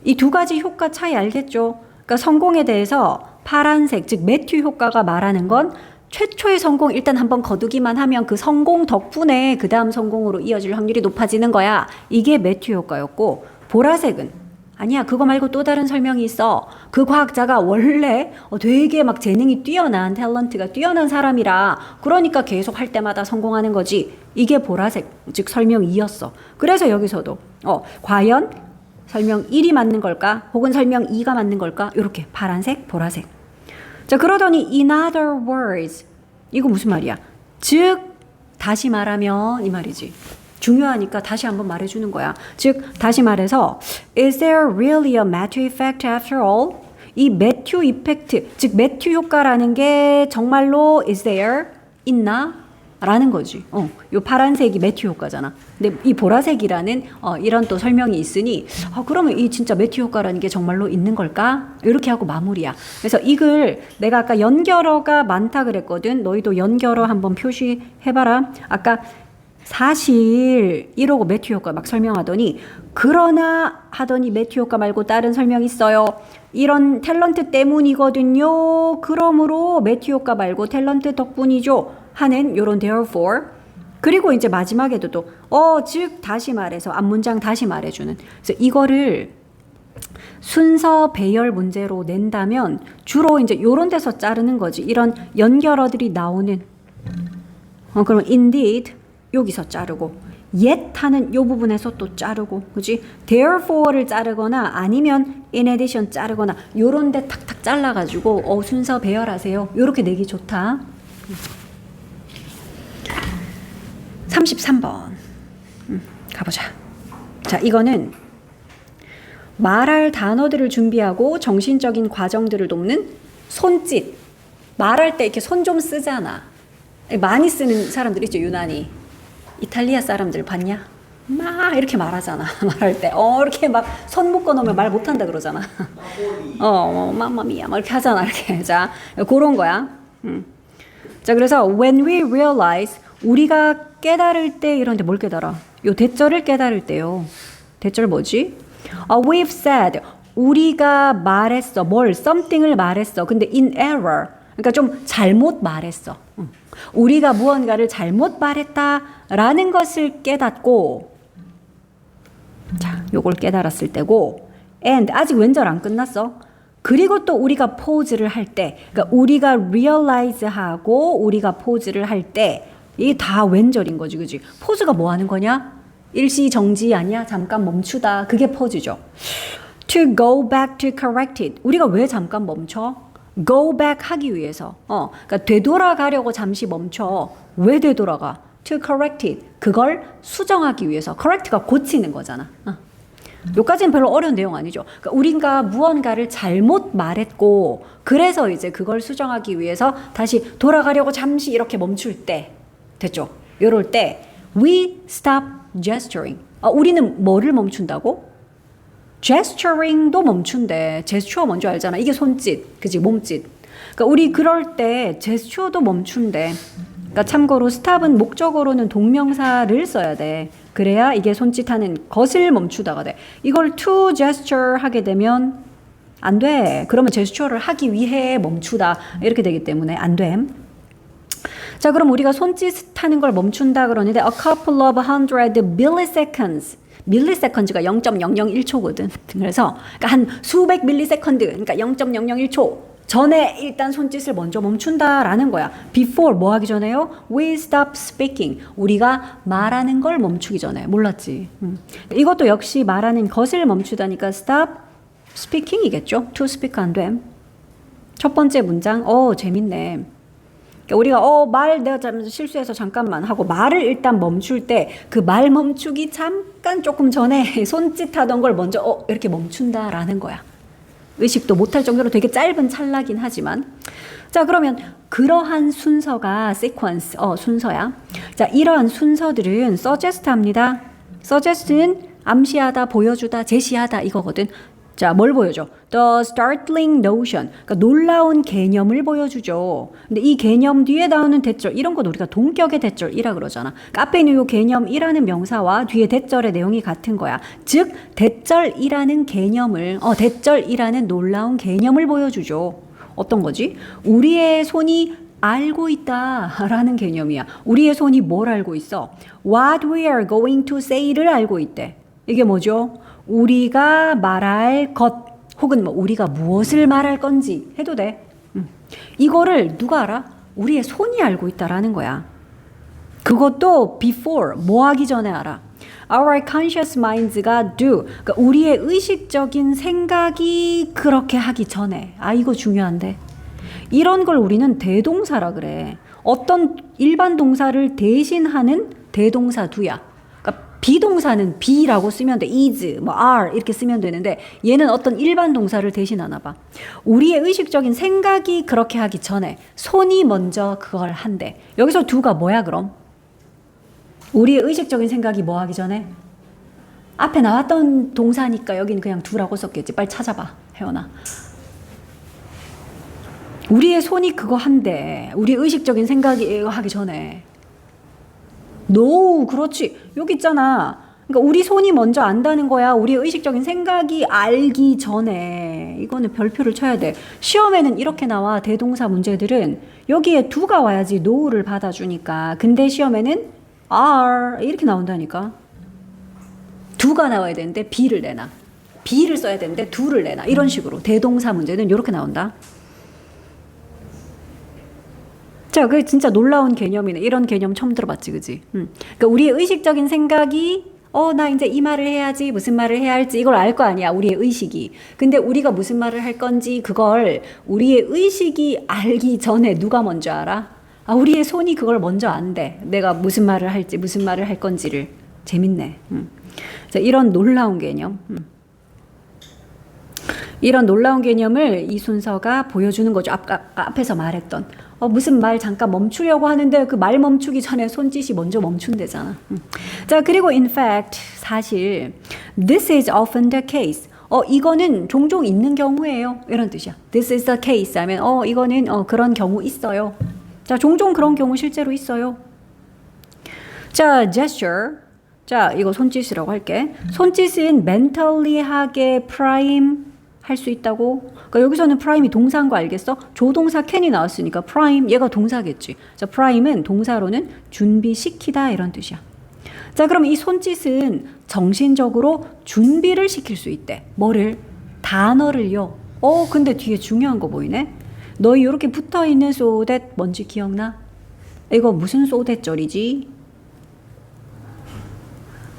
이 두 가지 효과 차이 알겠죠? 그러니까 성공에 대해서 파란색, 즉 매튜 효과가 말하는 건 최초의 성공 일단 한번 거두기만 하면 그 성공 덕분에 그 다음 성공으로 이어질 확률이 높아지는 거야. 이게 매튜 효과였고, 보라색은 아니야, 그거 말고 또 다른 설명이 있어. 그 과학자가 원래 되게 막 재능이 뛰어난, 탤런트가 뛰어난 사람이라 그러니까 계속 할 때마다 성공하는 거지. 이게 보라색, 즉 설명 2였어. 그래서 여기서도 과연 설명 1이 맞는 걸까? 혹은 설명 2가 맞는 걸까? 이렇게 파란색, 보라색. 자, 그러더니 in other words, 이거 무슨 말이야? 즉 다시 말하면 이 말이지. 중요하니까 다시 한번 말해주는 거야. 즉 다시 말해서 is there really a Matthew effect after all? 이 매튜 이펙트, 즉 매튜 효과라는 게 정말로 is there? 있나? 라는 거지. 요 파란색이 매튜 효과잖아. 근데 이 보라색이라는 이런 또 설명이 있으니 그러면 이 진짜 매튜 효과라는 게 정말로 있는 걸까? 이렇게 하고 마무리야. 그래서 이글 내가 아까 연결어가 많다 그랬거든. 너희도 연결어 한번 표시해봐라. 아까 사실 이러고 매튜 효과 막 설명하더니 그러나 하더니 매튜 효과 말고 다른 설명 있어요. 이런 탤런트 때문이거든요. 그러므로 매튜 효과 말고 탤런트 덕분이죠. 하는 요런 therefore. 그리고 이제 마지막에도 또 즉 다시 말해서 앞문장 다시 말해주는. 그래서 이거를 순서 배열 문제로 낸다면 주로 이제 요런 데서 자르는 거지. 이런 연결어들이 나오는. 그럼 indeed 여기서 자르고 yet 하는 요 부분에서 또 자르고, 그지? therefore를 자르거나 아니면 in addition 자르거나 요런 데 탁탁 잘라가지고 순서 배열하세요. 요렇게 내기 좋다. 33번 가보자. 자, 이거는 말할 단어들을 준비하고 정신적인 과정들을 돕는 손짓. 말할 때 이렇게 손 좀 쓰잖아. 많이 쓰는 사람들 있죠. 유난히 이탈리아 사람들 봤냐? 막 이렇게 말하잖아. 말할 때 이렇게 막 손 묶어 놓으면 말 못한다 그러잖아. 마마미야 막 이렇게 하잖아. 이렇게. 자, 그런 거야. 자, 그래서 when we realize, 우리가 깨달을 때, 이런데 뭘 깨달아? 요 대절을 깨달을 때요. 대절 뭐지? we've said, 우리가 말했어. 뭘? something을 말했어. 근데 in error, 그러니까 좀 잘못 말했어. 우리가 무언가를 잘못 말했다라는 것을 깨닫고, 자, 요걸 깨달았을 때고, and 아직 왼절 안 끝났어. 그리고 또 우리가 포즈를 할 때, 그러니까 우리가 realize하고 우리가 포즈를 할 때, 이게 다 왼절인 거지, 그지? 포즈가 뭐 하는 거냐? 일시정지 아니야? 잠깐 멈추다. 그게 포즈죠. To go back to correct it. 우리가 왜 잠깐 멈춰? go back 하기 위해서. 그러니까 되돌아가려고 잠시 멈춰. 왜 되돌아가? To correct it. 그걸 수정하기 위해서. correct가 고치는 거잖아. 요까지는 별로 어려운 내용 아니죠. 그러니까 우리가 무언가를 잘못 말했고, 그래서 이제 그걸 수정하기 위해서 다시 돌아가려고 잠시 이렇게 멈출 때, 됐죠? 요럴 때 we stop gesturing. 우리는 뭐를 멈춘다고? gesturing도 멈춘대. 제스처 뭔지 알잖아. 이게 손짓, 그지? 몸짓. 그러니까 우리 그럴 때 제스처도 멈춘대. 그러니까 참고로 stop은 목적어로는 동명사를 써야 돼. 그래야 이게 손짓하는 것을 멈추다가 돼. 이걸 to gesture 하게 되면 안 돼. 그러면 제스처를 하기 위해 멈추다. 이렇게 되기 때문에 안 돼. 자, 그럼 우리가 손짓하는 걸 멈춘다 그러는데 a couple of hundred milliseconds. 밀리세컨즈가 0.001초거든. 그래서 그러니까 한 수백 밀리세컨드, 그러니까 0.001초 전에 일단 손짓을 먼저 멈춘다라는 거야. Before 뭐 하기 전에요? We stop speaking. 우리가 말하는 걸 멈추기 전에. 몰랐지? 이것도 역시 말하는 것을 멈추다니까 stop speaking이겠죠? To speak 안 됨. 첫 번째 문장, 재밌네. 그러니까 우리가 말 내가 실수해서 잠깐만 하고 말을 일단 멈출 때 그 말 멈추기 잠깐 조금 전에 손짓하던 걸 먼저 이렇게 멈춘다라는 거야. 의식도 못할 정도로 되게 짧은 찰나긴 하지만. 자, 그러면 그러한 순서가 sequence, 순서야. 자, 이러한 순서들은 suggest 합니다. suggest는 암시하다, 보여주다, 제시하다 이거거든. 자, 뭘 보여줘? The startling notion. 그러니까 놀라운 개념을 보여주죠. 근데 이 개념 뒤에 나오는 대절, 이런 건 우리가 동격의 대절이라 그러잖아. 그러니까 앞에 있는 요 개념이라는 명사와 뒤에 대절의 내용이 같은 거야. 즉, 대절이라는 개념을, 대절이라는 놀라운 개념을 보여주죠. 어떤 거지? 우리의 손이 알고 있다라는 개념이야. 우리의 손이 뭘 알고 있어? What we are going to say를 알고 있대. 이게 뭐죠? 우리가 말할 것 혹은 우리가 무엇을 말할 건지 해도 돼. 이거를 누가 알아? 우리의 손이 알고 있다라는 거야. 그것도 before, 뭐 하기 전에 알아. Our conscious minds가 do. 그러니까 우리의 의식적인 생각이 그렇게 하기 전에. 이거 중요한데. 이런 걸 우리는 대동사라 그래. 어떤 일반 동사를 대신하는 대동사 두야. 그러니까 비동사는 be라고 쓰면 돼. is, are 이렇게 쓰면 되는데 얘는 어떤 일반 동사를 대신하나 봐. 우리의 의식적인 생각이 그렇게 하기 전에 손이 먼저 그걸 한대. 여기서 do가 뭐야 그럼? 우리의 의식적인 생각이 뭐 하기 전에? 앞에 나왔던 동사니까 여기는 그냥 do라고 썼겠지. 빨리 찾아봐, 혜원아. 우리의 손이 그거 한대. 우리 의식적인 생각이 하기 전에. No, 그렇지. 여기 있잖아. 그러니까 우리 손이 먼저 안다는 거야. 우리의 의식적인 생각이 알기 전에. 이거는 별표를 쳐야 돼. 시험에는 이렇게 나와. 대동사 문제들은 여기에 do가 와야지 no를 받아주니까. 근데 시험에는 are 이렇게 나온다니까. do가 나와야 되는데 be를 내놔. be를 써야 되는데 do를 내놔. 이런 식으로 대동사 문제는 이렇게 나온다. 자, 그게 진짜 놀라운 개념이네. 이런 개념 처음 들어봤지, 그지? 그러니까 우리의 의식적인 생각이 나 이제 이 말을 해야지, 무슨 말을 해야 할지 이걸 알 거 아니야, 우리의 의식이. 근데 우리가 무슨 말을 할 건지 그걸 우리의 의식이 알기 전에 누가 먼저 알아? 우리의 손이 그걸 먼저 안대. 내가 무슨 말을 할지, 무슨 말을 할 건지를. 재밌네. 자, 이런 놀라운 개념. 이런 놀라운 개념을 이 순서가 보여주는 거죠. 앞에서 말했던. 무슨 말 잠깐 멈추려고 하는데 그 말 멈추기 전에 손짓이 먼저 멈춘대잖아. 자, 그리고 in fact, 사실 this is often the case. 이거는 종종 있는 경우예요. 이런 뜻이야. This is the case 하면 이거는 그런 경우 있어요. 자, 종종 그런 경우 실제로 있어요. 자, gesture. 자, 이거 손짓이라고 할게. 손짓은 mentally하게 prime 할 수 있다고. 그러니까 여기서는 prime이 동사인 거 알겠어? 조동사 can이 나왔으니까 prime 얘가 동사겠지. 자, prime은 동사로는 준비시키다 이런 뜻이야. 자, 그럼 이 손짓은 정신적으로 준비를 시킬 수 있대. 뭐를? 단어를요. 근데 뒤에 중요한 거 보이네. 너희 이렇게 붙어 있는 so that 뭔지 기억나? 이거 무슨 so that 절이지?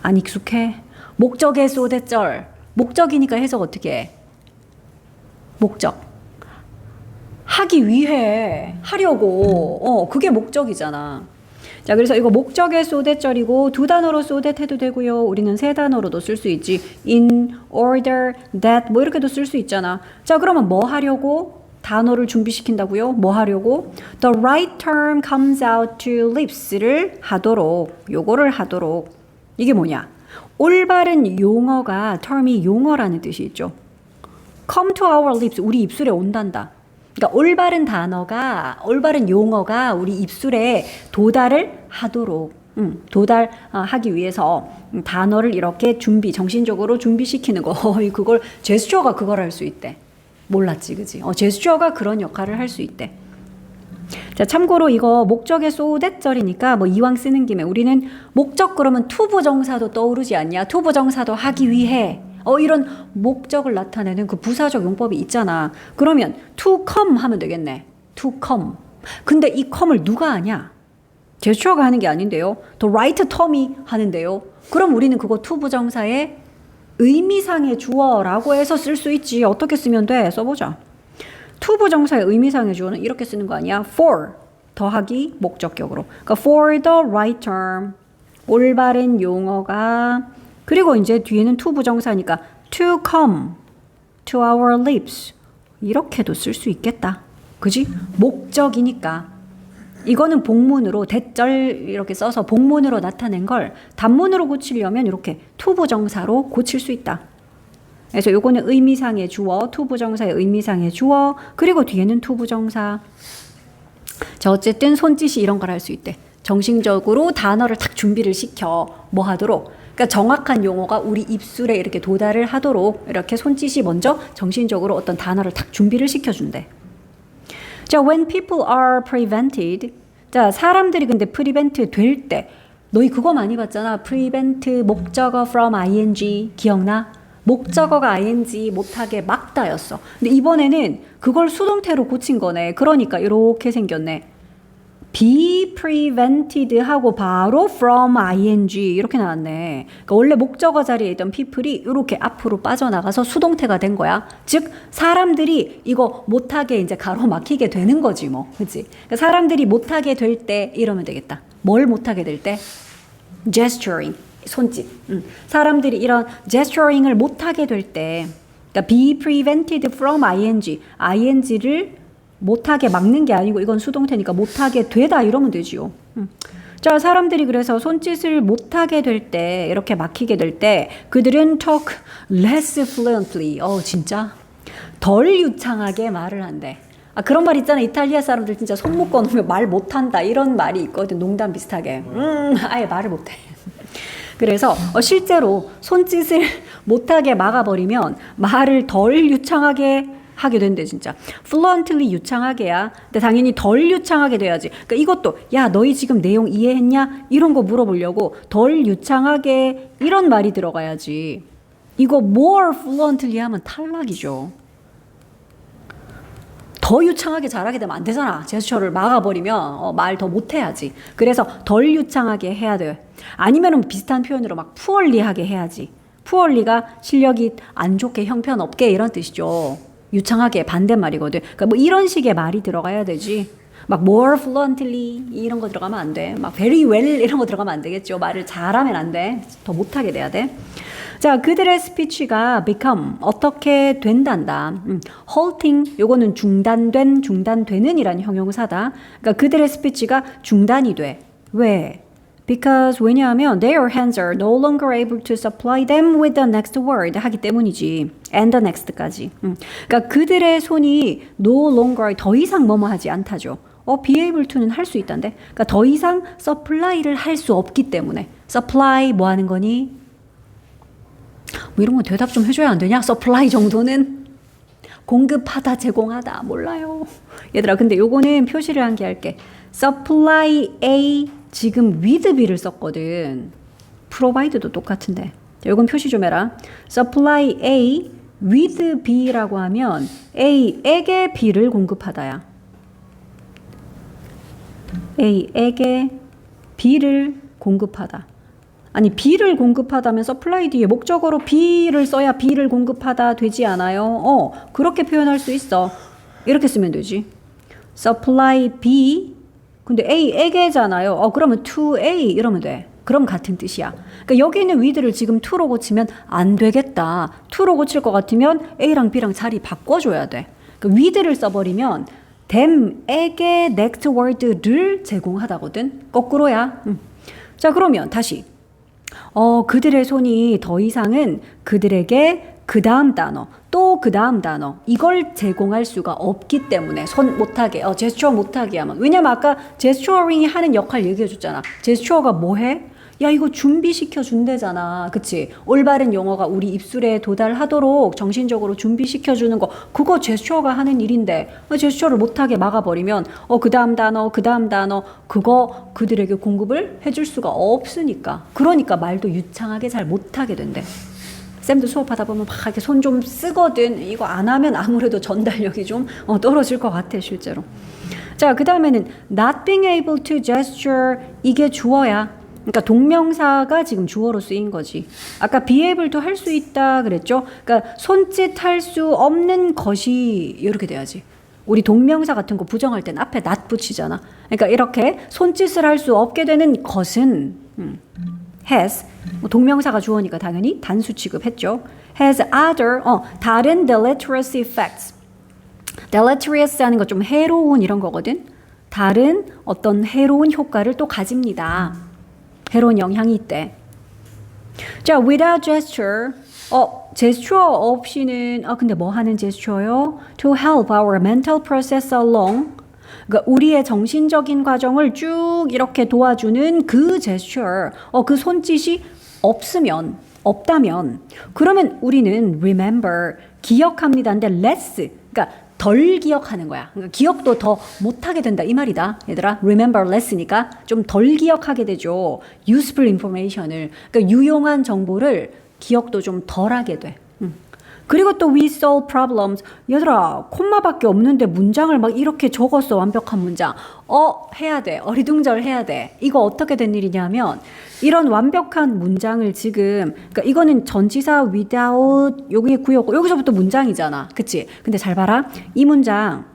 안 익숙해? 목적의 so that 절. 목적이니까 해석 어떻게 해? 목적. 하기 위해, 하려고. 그게 목적이잖아. 자, 그래서 이거 목적의 so that 절이고 두 단어로 so that 해도 되고요. 우리는 세 단어로도 쓸 수 있지. in, order, that 뭐 이렇게도 쓸 수 있잖아. 자, 그러면 뭐 하려고? 단어를 준비시킨다고요? 뭐 하려고? The right term comes out to lips를 하도록. 요거를 하도록. 이게 뭐냐? 올바른 용어가, term이 용어라는 뜻이 있죠. come to our lips, 우리 입술에 온단다. 그러니까 올바른 단어가, 올바른 용어가 우리 입술에 도달을 하도록, 도달하기 위해서 단어를 이렇게 정신적으로 준비시키는 거. 그걸 제스처가 그걸 할 수 있대. 몰랐지, 그지? 제스처가 그런 역할을 할 수 있대. 자, 참고로 이거 목적의 so that 절이니까 이왕 쓰는 김에 우리는 목적 그러면 to 부정사도 떠오르지 않냐? to 부정사도 하기 위해. 이런 목적을 나타내는 그 부사적 용법이 있잖아. 그러면 to come 하면 되겠네. to come. 근데 이 come을 누가 하냐? 제스처가 하는 게 아닌데요. the right term이 하는데요. 그럼 우리는 그거 to 부정사의 의미상의 주어라고 해서 쓸 수 있지. 어떻게 쓰면 돼? 써보자. to 부정사의 의미상의 주어는 이렇게 쓰는 거 아니야? for 더하기 목적격으로. 그러니까 for the right term. 올바른 용어가. 그리고 이제 뒤에는 to 부정사니까 to come to our lips. 이렇게도 쓸 수 있겠다. 그지? 목적이니까. 이거는 복문으로 대절 이렇게 써서 복문으로 나타낸 걸 단문으로 고치려면 이렇게 to 부정사로 고칠 수 있다. 그래서 요거는 의미상의 주어, to 부정사의 의미상의 주어, 그리고 뒤에는 to 부정사. 자, 어쨌든 손짓이 이런 걸 할 수 있대. 정신적으로 단어를 딱 준비를 시켜 뭐 하도록. 그러니까 정확한 용어가 우리 입술에 이렇게 도달을 하도록 이렇게 손짓이 먼저 정신적으로 어떤 단어를 딱 준비를 시켜준대. 자, when people are prevented. 자, 사람들이 근데 prevent 될 때. 너희 그거 많이 봤잖아. prevent 목적어 from ing. 기억나? 목적어가 ing 못하게 막다였어. 근데 이번에는 그걸 수동태로 고친 거네. 그러니까 이렇게 생겼네. be prevented 하고 바로 from ing 이렇게 나왔네. 그러니까 원래 목적어 자리에 있던 people이 이렇게 앞으로 빠져나가서 수동태가 된 거야. 즉 사람들이 이거 못하게 이제 가로막히게 되는 거지 뭐. 그치? 그러니까 사람들이 못하게 될 때 이러면 되겠다. 뭘 못하게 될 때? gesturing. 손짓. 사람들이 이런 gesturing을 못하게 될 때, 그러니까 be prevented from ing를 못하게 막는 게 아니고 이건 수동태니까 못하게 되다 이러면 되지요. 자, 사람들이 그래서 손짓을 못하게 될 때, 이렇게 막히게 될 때 그들은 talk less fluently. 진짜 덜 유창하게 말을 한대. 아, 그런 말 있잖아. 이탈리아 사람들 진짜 손 묶어 놓으면 말 못한다 이런 말이 있거든. 농담 비슷하게. 아예 말을 못해. 그래서 실제로 손짓을 못하게 막아버리면 말을 덜 유창하게 하게 된대 진짜. fluently 유창하게야. 근데 당연히 덜 유창하게 돼야지. 그러니까 이것도 야 너희 지금 내용 이해했냐? 이런 거 물어보려고 덜 유창하게 이런 말이 들어가야지. 이거 more fluently 하면 탈락이죠. 더 유창하게 잘하게 되면 안 되잖아. 제스처를 막아버리면 말 더 못해야지. 그래서 덜 유창하게 해야 돼. 아니면 비슷한 표현으로 막 푸얼리하게 해야지. 푸얼리가 실력이 안 좋게 형편없게 이런 뜻이죠. 유창하게 반대말이거든. 그러니까 뭐 이런 식의 말이 들어가야 되지. 막 more fluently 이런 거 들어가면 안 돼. 막 very well 이런 거 들어가면 안 되겠죠. 말을 잘하면 안 돼. 더 못하게 돼야 돼. 자, 그들의 스피치가 become 어떻게 된단다. halting 요거는 중단되는 이라는 형용사다. 그러니까 그들의 스피치가 중단이 돼. 왜? Because 왜냐하면 their hands are no longer able to supply them with the next word 하기 때문이지. and the next까지. 그러니까 그들의 손이 no longer 더 이상 뭐뭐 하지 않다죠. be able to는 할 수 있단데. 그러니까 더 이상 supply를 할 수 없기 때문에. supply 뭐 하는 거니? 뭐 이런 거 대답 좀 해줘야 안 되냐? supply 정도는 공급하다, 제공하다 몰라요. 얘들아, 근데 요거는 표시를 한 게 할게. supply A 지금 with B를 썼거든. provide도 똑같은데. 요건 표시 좀 해라. supply A with B라고 하면 A에게 B를 공급하다야. A에게 B를 공급하다. 아니 B를 공급하다면 supply 뒤에 목적어로 B를 써야 B를 공급하다 되지 않아요? 그렇게 표현할 수 있어. 이렇게 쓰면 되지. supply B 근데 A에게잖아요. 그러면 to A 이러면 돼. 그럼 같은 뜻이야. 그러니까 여기 있는 with를 지금 to로 고치면 안 되겠다. to로 고칠 것 같으면 A랑 B랑 자리 바꿔줘야 돼. 그러니까 with를 써버리면 them에게 next word를 제공하다거든. 거꾸로야. 자, 그러면 다시. 그들의 손이 더 이상은 그들에게 그 다음 단어, 또 그 다음 단어 이걸 제공할 수가 없기 때문에 손 못하게, 제스처 못하게 하면. 왜냐면 아까 제스처링이 하는 역할 얘기해 줬잖아. 제스처가 뭐 해? 야, 이거 준비시켜 준대잖아. 그치? 올바른 용어가 우리 입술에 도달하도록 정신적으로 준비시켜 주는 거. 그거 제스처가 하는 일인데 제스처를 못하게 막아버리면 그 다음 단어 그거 그들에게 공급을 해줄 수가 없으니까. 그러니까 말도 유창하게 잘 못하게 된대. 쌤도 수업하다 보면 막 이렇게 손 좀 쓰거든. 이거 안 하면 아무래도 전달력이 좀 떨어질 것 같아 실제로. 자, 그 다음에는 not being able to gesture 이게 주어야. 그러니까 동명사가 지금 주어로 쓰인 거지. 아까 be able to 할 수 있다 그랬죠. 그러니까 손짓 할 수 없는 것이 이렇게 돼야지. 우리 동명사 같은 거 부정할 땐 앞에 not 붙이잖아. 그러니까 이렇게 손짓을 할 수 없게 되는 것은 has 동명사가 주어니까 당연히 단수 취급했죠. has other 다른 deleterious effects. deleterious 하는 거 좀 해로운 이런 거거든. 다른 어떤 해로운 효과를 또 가집니다. 해로운 영향이 있대. 자, without gesture. 제스처 없이는 근데 뭐 하는 제스처요? To help our mental process along. 그러니까 우리의 정신적인 과정을 쭉 이렇게 도와주는 그 제스처, 그 손짓이 없다면 그러면 우리는 remember, 기억합니다인데 less, 그러니까 덜 기억하는 거야. 그러니까 기억도 더 못하게 된다 이 말이다. 얘들아, remember less니까 좀 덜 기억하게 되죠. useful information을, 그러니까 유용한 정보를 기억도 좀 덜하게 돼. 그리고 또 we solve problems. 얘들아, 콤마밖에 없는데 문장을 막 이렇게 적었어. 완벽한 문장. 해야 돼. 어리둥절해야 돼. 이거 어떻게 된 일이냐면 이런 완벽한 문장을 지금, 그러니까 이거는 전치사 without, 여기에 구였고 여기서부터 문장이잖아. 그치? 근데 잘 봐라. 이 문장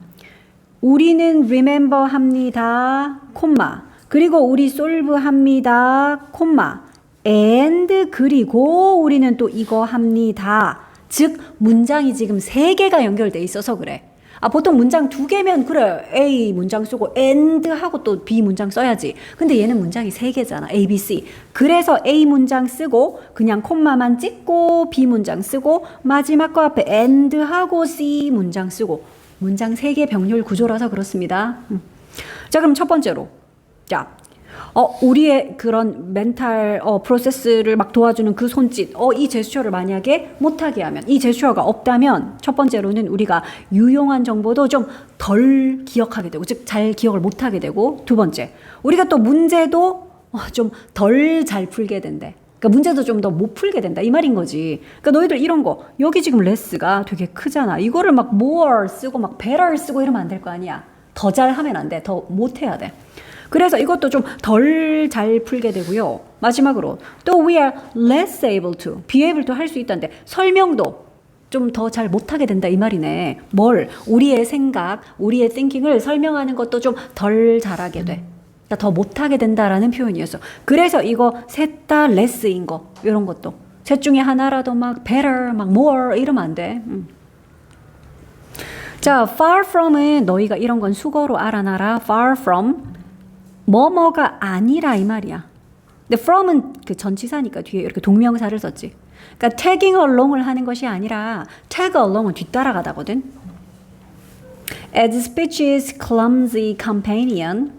우리는 remember 합니다. 콤마. 그리고 우리 solve 합니다. 콤마. and 그리고 우리는 또 이거 합니다. 즉 문장이 지금 3개가 연결돼 있어서 그래. 보통 문장 2개면 그래 A 문장 쓰고 and 하고 또 B 문장 써야지. 근데 얘는 문장이 3개잖아. A, B, C. 그래서 A 문장 쓰고 그냥 콤마만 찍고 B 문장 쓰고 마지막 거 앞에 and 하고 C 문장 쓰고 문장 3개 병렬 구조라서 그렇습니다. 자, 그럼 첫 번째로 자, 우리의 그런 멘탈 프로세스를 막 도와주는 그 손짓, 이 제스처를 만약에 못하게 하면, 이 제스처가 없다면 첫 번째로는 우리가 유용한 정보도 좀 덜 기억하게 되고, 즉 잘 기억을 못하게 되고, 두 번째, 우리가 또 문제도 좀 덜 잘 풀게 된대. 그러니까 문제도 좀 더 못 풀게 된다 이 말인 거지. 그러니까 너희들 이런 거 여기 지금 less가 되게 크잖아. 이거를 막 more 쓰고 막 better 쓰고 이러면 안 될 거 아니야. 더 잘하면 안 돼. 더 못해야 돼. 그래서 이것도 좀 덜 잘 풀게 되고요. 마지막으로 또 we are less able to, be able to 할 수 있다는데 설명도 좀 더 잘 못하게 된다 이 말이네. 뭘? 우리의 생각, 우리의 thinking을 설명하는 것도 좀 덜 잘하게 돼. 그러니까 더 못하게 된다라는 표현이었어. 그래서 이거 셋 다 less인 거 이런 것도 셋 중에 하나라도 막 better, 막 more 이러면 안 돼. 자, far from은 너희가 이런 건 수거로 알아놔라. far from 뭐뭐가 아니라 이 말이야. 근데 from은 그 전치사니까 뒤에 이렇게 동명사를 썼지. 그러니까 tagging along을 하는 것이 아니라 tag along은 뒤따라가다거든. As speech's clumsy companion.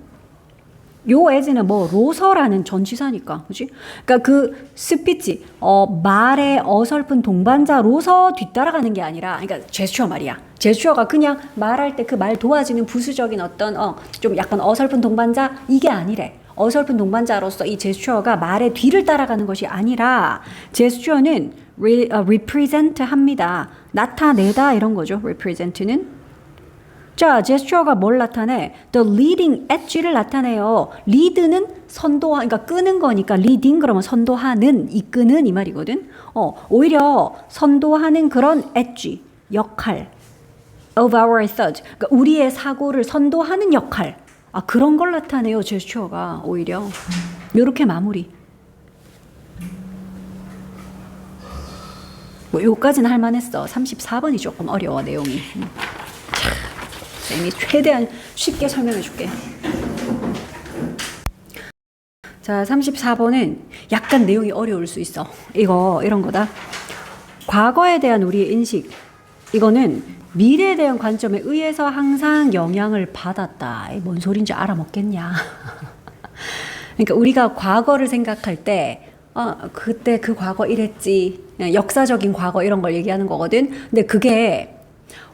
요 as는 뭐 로서라는 전치사니까, 그렇지? 그러니까 그 스피치, 말의 어설픈 동반자로서 뒤따라가는 게 아니라, 그러니까 제스처 말이야. 제스처가 그냥 말할 때 그 말 도와주는 부수적인 어떤 좀 약간 어설픈 동반자 이게 아니래. 어설픈 동반자로서 이 제스처가 말의 뒤를 따라가는 것이 아니라 제스처는 represent 합니다. 나타내다 이런 거죠. represent는. 자, 제스처가 뭘 나타내? The leading edge를 나타내요. lead는 선도하, 그러니까 끄는 거니까 leading 그러면 선도하는, 이끄는 이 말이거든. 오히려 선도하는 그런 edge, 역할 of our thought, 그러니까 우리의 사고를 선도하는 역할. 그런 걸 나타내요, 제스처가 오히려. 이렇게 마무리. 뭐 요까지는 할 만했어. 34번이 조금 어려워, 내용이. 쌤이 최대한 쉽게 설명해 줄게. 자, 34번은 약간 내용이 어려울 수 있어. 이런 거다. 과거에 대한 우리의 인식. 이거는 미래에 대한 관점에 의해서 항상 영향을 받았다. 뭔 소린지 알아먹겠냐. 그러니까 우리가 과거를 생각할 때 그때 그 과거 이랬지. 역사적인 과거 이런 걸 얘기하는 거거든. 근데 그게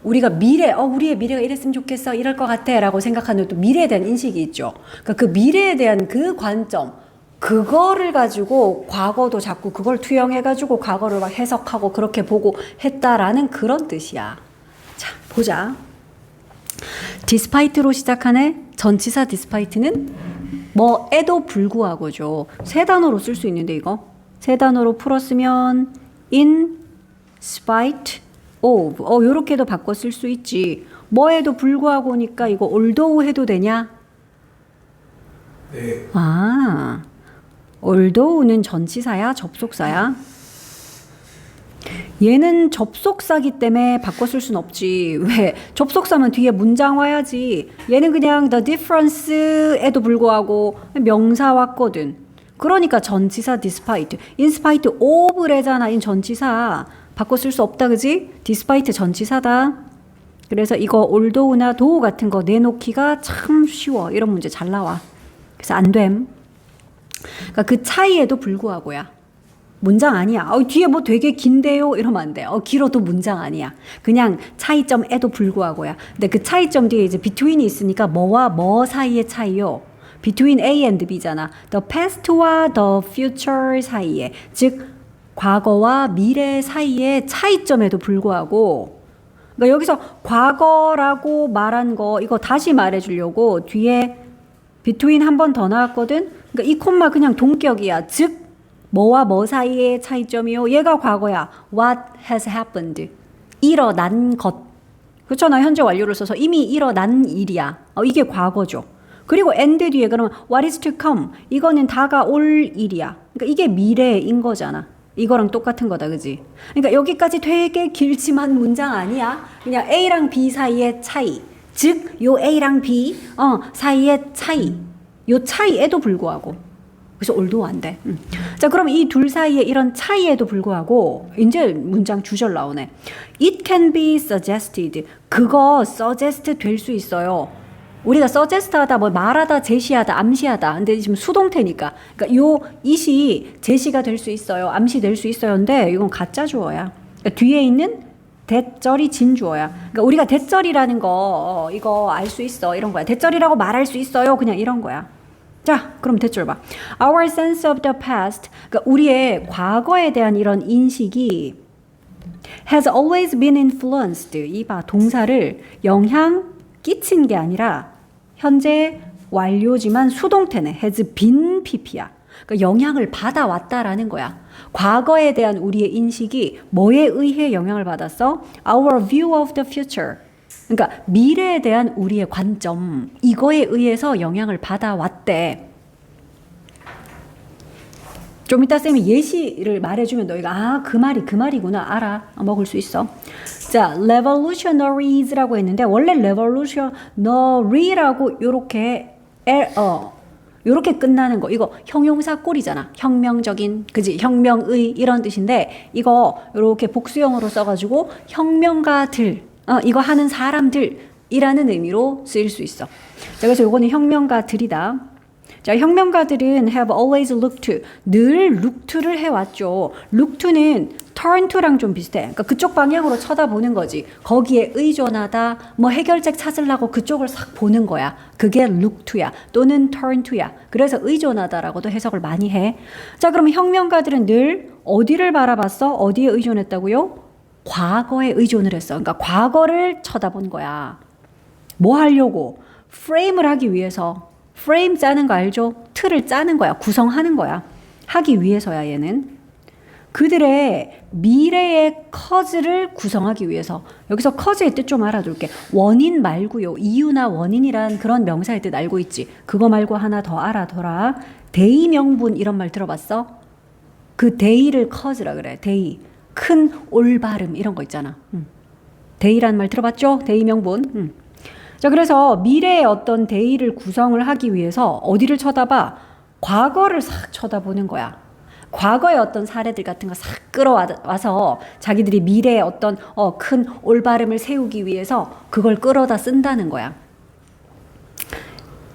우리가 우리의 미래가 이랬으면 좋겠어, 이럴 것 같아 라고 생각하는 또 미래에 대한 인식이 있죠. 그러니까 그 미래에 대한 그 관점, 그거를 가지고 과거도 자꾸 그걸 투영해가지고 과거를 막 해석하고 그렇게 보고 했다라는 그런 뜻이야. 자, 보자. despite로 시작하네. 전치사 despite는 뭐에도 불구하고죠. 세 단어로 쓸 수 있는데 이거 세 단어로 풀었으면 in spite of. 요렇게도 바꿔 쓸 수 있지. 뭐에도 불구하고니까 이거 although 해도 되냐?
네.
although는 전치사야, 접속사야? 얘는 접속사기 때문에 바꿔 쓸 순 없지. 왜? 접속사면 뒤에 문장 와야지. 얘는 그냥 the difference에도 불구하고 명사 왔거든. 그러니까 전치사 despite. in spite of래잖아. 인 전치사. 바꿔 쓸 수 없다, 그지? despite 전치사다. 그래서 이거 although나 though 같은 거 내놓기가 참 쉬워. 이런 문제 잘 나와. 그래서 안 됨. 그러니까 그 차이에도 불구하고야. 문장 아니야. 뒤에 뭐 되게 긴데요? 이러면 안 돼. 길어도 문장 아니야. 그냥 차이점에도 불구하고야. 근데 그 차이점 뒤에 이제 between이 있으니까 뭐와 뭐 사이의 차이요? between A and B잖아. the past와 the future 사이에. 즉, 과거와 미래 사이의 차이점에도 불구하고. 그러니까 여기서 과거라고 말한 거, 이거 다시 말해주려고 뒤에 between 한 번 더 나왔거든? 그러니까 이 콤마 그냥 동격이야. 즉, 뭐와 뭐 사이의 차이점이요? 얘가 과거야. What has happened? 일어난 것. 그렇죠? 나 현재 완료를 써서 이미 일어난 일이야. 이게 과거죠. 그리고 and 뒤에 그러면 what is to come? 이거는 다가올 일이야. 그러니까 이게 미래인 거잖아. 이거랑 똑같은 거다, 그지? 그러니까 여기까지 되게 길지만 문장 아니야. 그냥 A랑 B 사이의 차이. 즉, 요 A랑 B 사이의 차이. 요 차이에도 불구하고. 그래서 올도 안 돼. 자, 그럼 이 둘 사이에 이런 차이에도 불구하고 이제 문장 주절 나오네. It can be suggested. 그거 suggest 될 수 있어요. 우리가 suggest 하다, 뭐 말하다, 제시하다, 암시하다. 근데 지금 수동태니까. 그러니까 요 it이 제시가 될 수 있어요. 암시 될 수 있어요. 근데 이건 가짜 주어야. 그러니까 뒤에 있는 대절이 진주어야. 그러니까 우리가 대절이라는 거 이거 알 수 있어. 이런 거야. 대절이라고 말할 수 있어요. 그냥 이런 거야. 자, 그럼 대절 봐. Our sense of the past. 그러니까 우리의 과거에 대한 이런 인식이 has always been influenced. 이봐, 동사를 영향 끼친 게 아니라 현재 완료지만 수동태네. has been pp야. 그러니까 영향을 받아왔다라는 거야. 과거에 대한 우리의 인식이 뭐에 의해 영향을 받았어? Our view of the future. 그러니까 미래에 대한 우리의 관점, 이거에 의해서 영향을 받아왔대. 좀 이따 쌤이 예시를 말해주면 너희가 그 말이구나 알아. 먹을 수 있어. 자, revolutionies라고 했는데 원래 revolutionary라고 요렇게 끝나는 거. 이거 형용사 꼴이잖아. 혁명적인, 그지? 혁명의 이런 뜻인데 이거 요렇게 복수형으로 써가지고 혁명가들, 이거 하는 사람들이라는 의미로 쓰일 수 있어. 자, 그래서 요거는 혁명가들이다. 자, 혁명가들은 have always looked to, 늘 look to를 해왔죠. look to는 turn to랑 좀 비슷해. 그러니까 그쪽 방향으로 쳐다보는 거지. 거기에 의존하다, 뭐 해결책 찾으려고 그쪽을 싹 보는 거야. 그게 look to야. 또는 turn to야. 그래서 의존하다라고도 해석을 많이 해. 자, 그러면 혁명가들은 늘 어디를 바라봤어? 어디에 의존했다고요? 과거에 의존을 했어. 그러니까 과거를 쳐다본 거야. 뭐 하려고? 프레임을 하기 위해서. 프레임 짜는 거 알죠? 틀을 짜는 거야. 구성하는 거야. 하기 위해서야, 얘는. 그들의 미래의 커즈를 구성하기 위해서. 여기서 커즈의 뜻 좀 알아둘게. 원인 말고요. 이유나 원인이란 그런 명사의 뜻 알고 있지. 그거 말고 하나 더 알아둬라. 대의명분 이런 말 들어봤어? 그 대의를 커즈라 그래. 대의. 큰 올바름 이런 거 있잖아. 대의란 말 들어봤죠? 대의명분. 자, 그래서 미래의 어떤 대의를 구성을 하기 위해서 어디를 쳐다봐? 과거를 싹 쳐다보는 거야. 과거의 어떤 사례들 같은 거 싹 끌어와서 자기들이 미래의 어떤 큰 올바름을 세우기 위해서 그걸 끌어다 쓴다는 거야.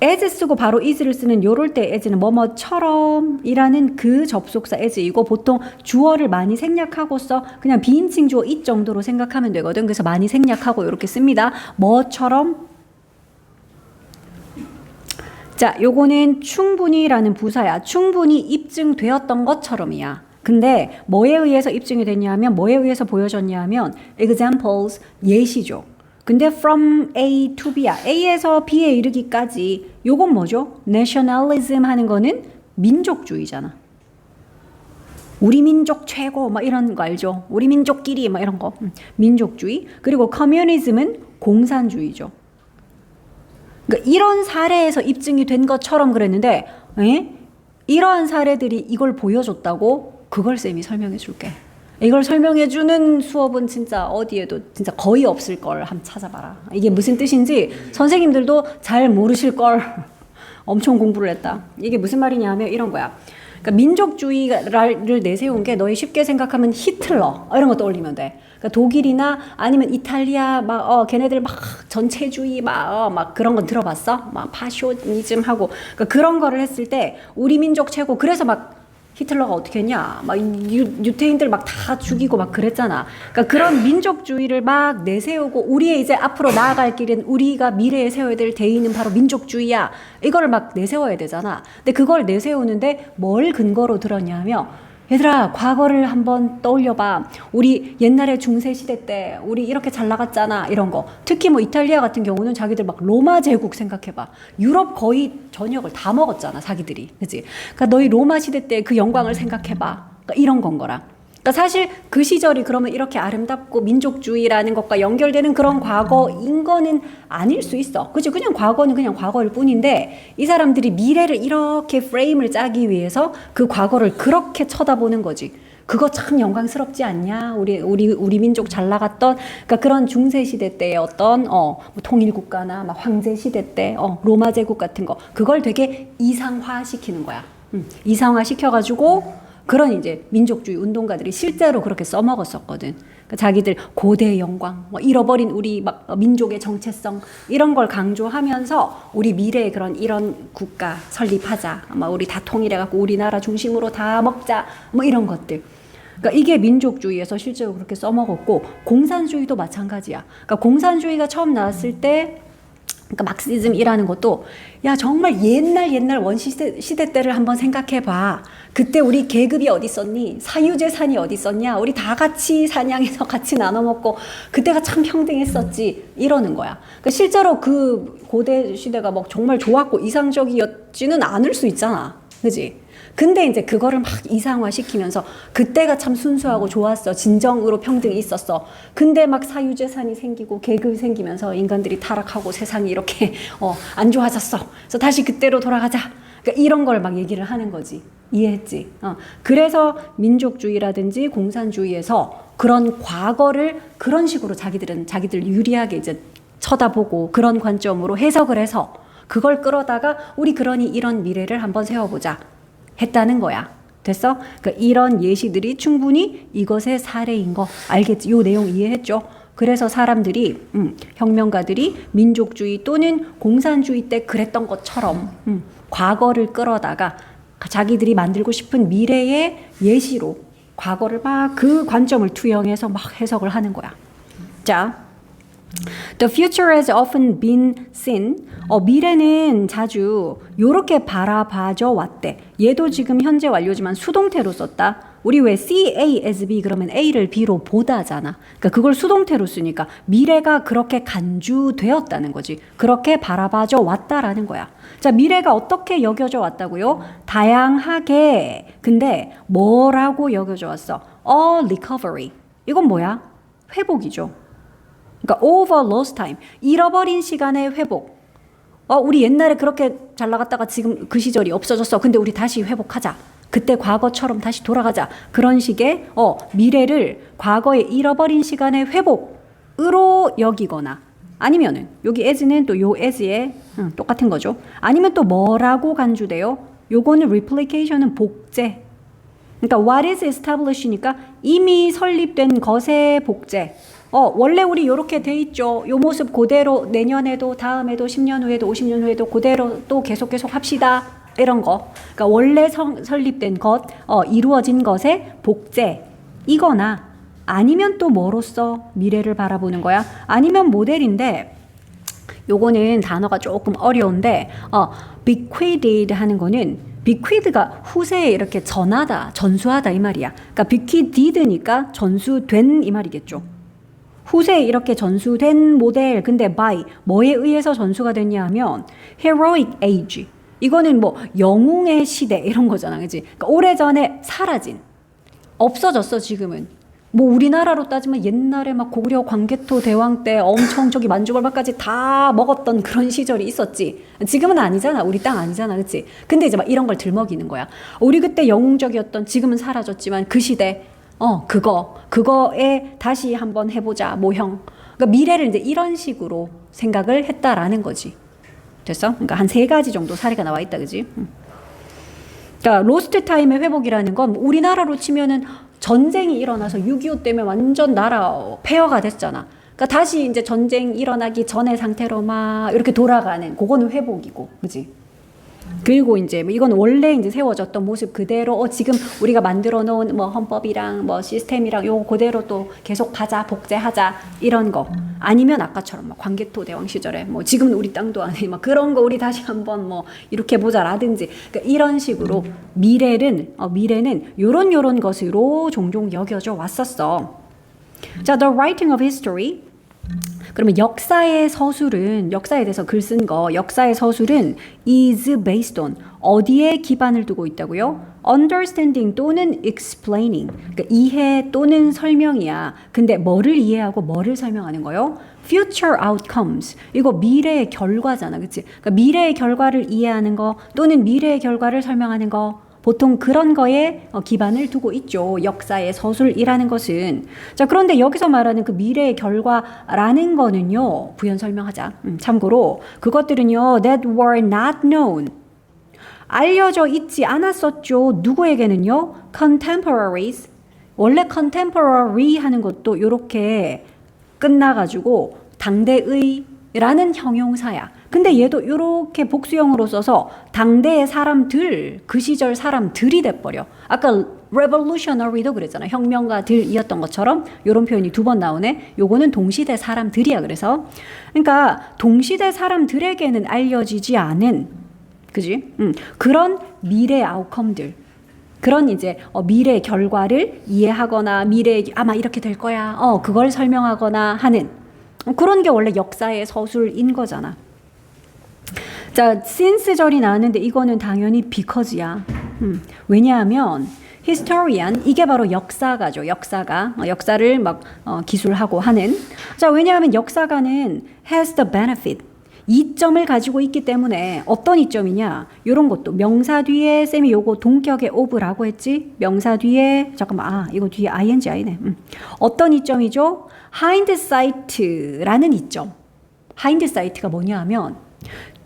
as 쓰고 바로 is를 쓰는 요럴 때 as는 뭐뭐처럼 이라는 그 접속사 as. 이거 보통 주어를 많이 생략하고 써. 그냥 비인칭 주어 it 정도로 생각하면 되거든. 그래서 많이 생략하고 이렇게 씁니다. 뭐처럼. 자, 요거는 충분히라는 부사야. 충분히 입증되었던 것처럼이야. 근데 뭐에 의해서 입증이 됐냐면 뭐에 의해서 보여졌냐 하면 examples, 예시죠. 근데 from A to B야. A에서 B에 이르기까지 요건 뭐죠? nationalism 하는 거는 민족주의잖아. 우리 민족 최고 막 이런 거 알죠? 우리 민족끼리 막 이런 거. 민족주의. 그리고 커뮤니즘은 공산주의죠. 그러니까 이런 사례에서 입증이 된 것처럼 그랬는데 이러한 사례들이 이걸 보여줬다고? 그걸 쌤이 설명해 줄게. 이걸 설명해 주는 수업은 진짜 어디에도 진짜 거의 없을 걸 한번 찾아봐라. 이게 무슨 뜻인지 선생님들도 잘 모르실 걸. 엄청 공부를 했다. 이게 무슨 말이냐 하면 이런 거야. 그러니까 민족주의를 내세운 게 너희 쉽게 생각하면 히틀러 이런 거 떠올리면 돼. 그러니까 독일이나 아니면 이탈리아 막 걔네들 막 전체주의 막 그런 건 들어봤어? 막 파쇼니즘 하고 그러니까 그런 거를 했을 때 우리 민족 최고. 그래서 막 히틀러가 어떻게 했냐? 막 유태인들 막 다 죽이고 막 그랬잖아. 그러니까 그런 민족주의를 막 내세우고 우리의 이제 앞으로 나아갈 길은 우리가 미래에 세워야 될 대의는 바로 민족주의야. 이거를 막 내세워야 되잖아. 근데 그걸 내세우는데 뭘 근거로 들었냐 하면 얘들아 과거를 한번 떠올려봐. 우리 옛날에 중세시대 때 우리 이렇게 잘 나갔잖아. 이런 거. 특히 뭐 이탈리아 같은 경우는 자기들 막 로마 제국 생각해봐. 유럽 거의 전역을 다 먹었잖아 자기들이. 그치? 그러니까 너희 로마 시대 때 그 영광을 생각해봐. 그러니까 이런 건 거라. 그러니까 사실 그 시절이 그러면 이렇게 아름답고 민족주의라는 것과 연결되는 그런 과거인 거는 아닐 수 있어. 그치? 그냥 과거는 그냥 과거일 뿐인데 이 사람들이 미래를 이렇게 프레임을 짜기 위해서 그 과거를 그렇게 쳐다보는 거지. 그거 참 영광스럽지 않냐? 우리 민족 잘 나갔던 그러니까 그런 중세 시대 때의 어떤 뭐 통일 국가나 막 황제 시대 때 로마 제국 같은 거 그걸 되게 이상화 시키는 거야. 이상화 시켜가지고 그런 이제 민족주의 운동가들이 실제로 그렇게 써먹었었거든. 그러니까 자기들 고대의 영광, 뭐 잃어버린 우리 막 민족의 정체성 이런 걸 강조하면서 우리 미래에 이런 국가 설립하자. 막 우리 다 통일해갖고 우리나라 중심으로 다 먹자. 뭐 이런 것들. 그러니까 이게 민족주의에서 실제로 그렇게 써먹었고 공산주의도 마찬가지야. 그러니까 공산주의가 처음 나왔을 때 그러니까 막시즘이라는 것도 야 정말 옛날 원시대 때를 한번 생각해봐. 그때 우리 계급이 어디 있었니? 사유재산이 어디 있었냐? 우리 다 같이 사냥해서 같이 나눠 먹고 그때가 참 평등했었지 이러는 거야. 그러니까 실제로 그 고대 시대가 막 정말 좋았고 이상적이었지는 않을 수 있잖아. 그지? 근데 이제 그거를 막 이상화시키면서 그때가 참 순수하고 좋았어. 진정으로 평등이 있었어. 근데 막 사유재산이 생기고 계급이 생기면서 인간들이 타락하고 세상이 이렇게 안 좋아졌어. 그래서 다시 그때로 돌아가자. 그러니까 이런 걸 막 얘기를 하는 거지. 이해했지? 그래서 민족주의라든지 공산주의에서 그런 과거를 그런 식으로 자기들 유리하게 이제 쳐다보고 그런 관점으로 해석을 해서 그걸 끌어다가 우리 그러니 이런 미래를 한번 세워보자. 했다는 거야. 됐어? 그러니까 이런 예시들이 충분히 이것의 사례인 거 알겠지? 요 내용 이해했죠? 그래서 사람들이 혁명가들이 민족주의 또는 공산주의 때 그랬던 것처럼 과거를 끌어다가 자기들이 만들고 싶은 미래의 예시로 과거를 막 그 관점을 투영해서 막 해석을 하는 거야. 자, The future has often been seen. 미래는 자주 요렇게 바라봐져 왔대. 얘도 지금 현재 완료지만 수동태로 썼다. 우리 왜 see A as B 그러면 A를 B로 보다잖아. 그러니까 그걸 수동태로 쓰니까 미래가 그렇게 간주되었다는 거지. 그렇게 바라봐져 왔다라는 거야. 자, 미래가 어떻게 여겨져 왔다고요? 다양하게. 근데 뭐라고 여겨져 왔어? recovery. 이건 뭐야? 회복이죠. 그러니까 over lost time, 잃어버린 시간의 회복. 우리 옛날에 그렇게 잘 나갔다가 지금 그 시절이 없어졌어. 근데 우리 다시 회복하자. 그때 과거처럼 다시 돌아가자. 그런 식의 미래를 과거에 잃어버린 시간의 회복으로 여기거나 아니면은 여기 as는 또 요 as에 똑같은 거죠. 아니면 또 뭐라고 간주돼요? 요거는 replication은 복제. 그러니까 what is establish니까 이미 설립된 것의 복제. 원래 우리 요렇게 돼 있죠. 요 모습 그대로 내년에도 다음에도 10년 후에도 50년 후에도 그대로 또 계속 합시다. 이런 거. 그러니까 원래 설립된 것, 이루어진 것의 복제. 이거나 아니면 또 뭐로써 미래를 바라보는 거야? 아니면 모델인데 요거는 단어가 조금 어려운데 bequeathed 하는 거는 bequeath가 후세에 이렇게 전하다, 전수하다 이 말이야. 그러니까 bequeathed니까 전수된 이 말이겠죠. 후세에 이렇게 전수된 모델, 근데 by 뭐에 의해서 전수가 됐냐 하면 heroic age. 이거는 뭐 영웅의 시대 이런 거잖아. 그치? 그러니까 오래전에 사라진 없어졌어, 지금은. 뭐 우리나라로 따지면 옛날에 막 고구려 광개토 대왕 때 엄청 저기 만주벌판까지 다 먹었던 그런 시절이 있었지. 지금은 아니잖아. 우리 땅 아니잖아. 그치? 근데 이제 막 이런 걸 들먹이는 거야. 우리 그때 영웅적이었던, 지금은 사라졌지만 그 시대, 그거에 다시 한번 해보자, 모형. 그러니까 미래를 이제 이런 식으로 생각을 했다라는 거지. 됐어? 그러니까 한 3가지 정도 사례가 나와 있다, 그지? 그러니까 로스트 타임의 회복이라는 건 우리나라로 치면은 전쟁이 일어나서 6.25 때문에 완전 나라 폐허가 됐잖아. 그러니까 다시 이제 전쟁 일어나기 전의 상태로 막 이렇게 돌아가는, 그거는 회복이고, 그지? 그리고 이제 이건 원래 이제 세워졌던 모습 그대로 지금 우리가 만들어 놓은 뭐 헌법이랑 뭐 시스템이랑 요거 그대로 또 계속 가자, 복제하자, 이런 거. 아니면 아까처럼 막 광개토 대왕 시절에 뭐 지금은 우리 땅도 아니 막 그런 거 우리 다시 한번 뭐 이렇게 보자라든지, 그러니까 이런 식으로 미래는 요런 것으로 종종 여겨져 왔었어. 자, The Writing of History. 그러면 역사의 서술은, 역사에 대해서 글 쓴 거, 역사의 서술은 is based on, 어디에 기반을 두고 있다고요? understanding 또는 explaining, 그러니까 이해 또는 설명이야. 근데 뭐를 이해하고 뭐를 설명하는 거요? future outcomes, 이거 미래의 결과잖아, 그치? 그러니까 미래의 결과를 이해하는 거 또는 미래의 결과를 설명하는 거, 보통 그런 거에 기반을 두고 있죠. 역사의 서술이라는 것은. 자, 그런데 여기서 말하는 그 미래의 결과라는 거는요, 부연 설명하자. 참고로 그것들은요, that were not known, 알려져 있지 않았었죠. 누구에게는요? contemporaries. 원래 contemporary 하는 것도 이렇게 끝나가지고 당대의라는 형용사야. 근데 얘도 이렇게 복수형으로 써서 당대의 사람들, 그 시절 사람들이 돼버려. 아까 revolutionary도 그랬잖아. 혁명가들이었던 것처럼 이런 표현이 2번 나오네. 요거는 동시대 사람들이야. 그래서 그러니까 동시대 사람들에게는 알려지지 않은, 그지? 그런 미래 아웃컴들, 그런 이제 미래의 결과를 이해하거나 미래에 아마 이렇게 될 거야. 그걸 설명하거나 하는 그런 게 원래 역사의 서술인 거잖아. 자, since절이 나왔는데 이거는 당연히 because야. 왜냐하면 historian, 이게 바로 역사가죠. 역사가 역사를 막 기술하고 하는. 자, 왜냐하면 역사가는 has the benefit, 이점을 가지고 있기 때문에. 어떤 이점이냐? 요런 것도 명사 뒤에, 쌤이 요거 동격의 of라고 했지? 명사 뒤에, 잠깐만, 이거 뒤에 ing이네. 어떤 이점이죠? hindsight라는 이점. hindsight가 뭐냐 하면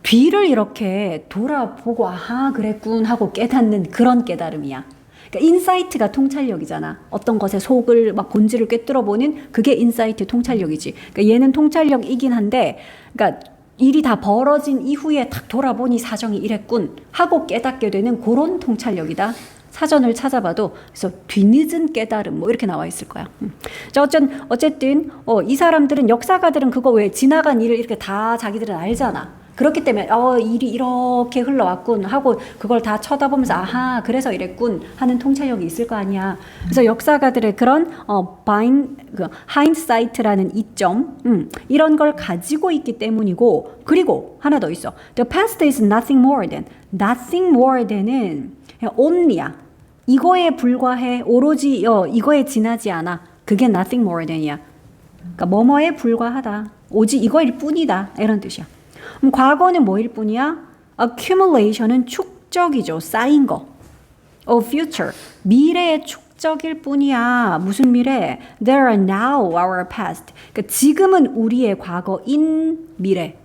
뒤를 이렇게 돌아보고 아하 그랬군 하고 깨닫는 그런 깨달음이야. 그러니까 인사이트가 통찰력이잖아. 어떤 것의 속을 막 본질을 꿰뚫어보는 그게 인사이트 통찰력이지. 그러니까 얘는 통찰력이긴 한데, 그러니까 일이 다 벌어진 이후에 딱 돌아보니 사정이 이랬군 하고 깨닫게 되는 그런 통찰력이다. 사전을 찾아봐도 그래서 뒤늦은 깨달음 뭐 이렇게 나와 있을 거야. 자, 어쨌든 이 사람들은, 역사가들은 그거 왜 지나간 일을 이렇게 다 자기들은 알잖아. 그렇기 때문에 일이 이렇게 흘러왔군 하고 그걸 다 쳐다보면서 아하 그래서 이랬군 하는 통찰력이 있을 거 아니야. 그래서 역사가들의 그런 hindsight라는 이점, 이런 걸 가지고 있기 때문이고, 그리고 하나 더 있어. The past is nothing more than은 only야. 이거에 불과해. 오로지 이거에 지나지 않아. 그게 nothing more than이야. 그러니까 뭐뭐에 불과하다. 오직 이거일 뿐이다. 이런 뜻이야. 그럼 과거는 뭐일 뿐이야? accumulation은 축적이죠. 쌓인 거. future, 미래의 축적일 뿐이야. 무슨 미래? There are now our past. 그러니까 지금은 우리의 과거인 미래.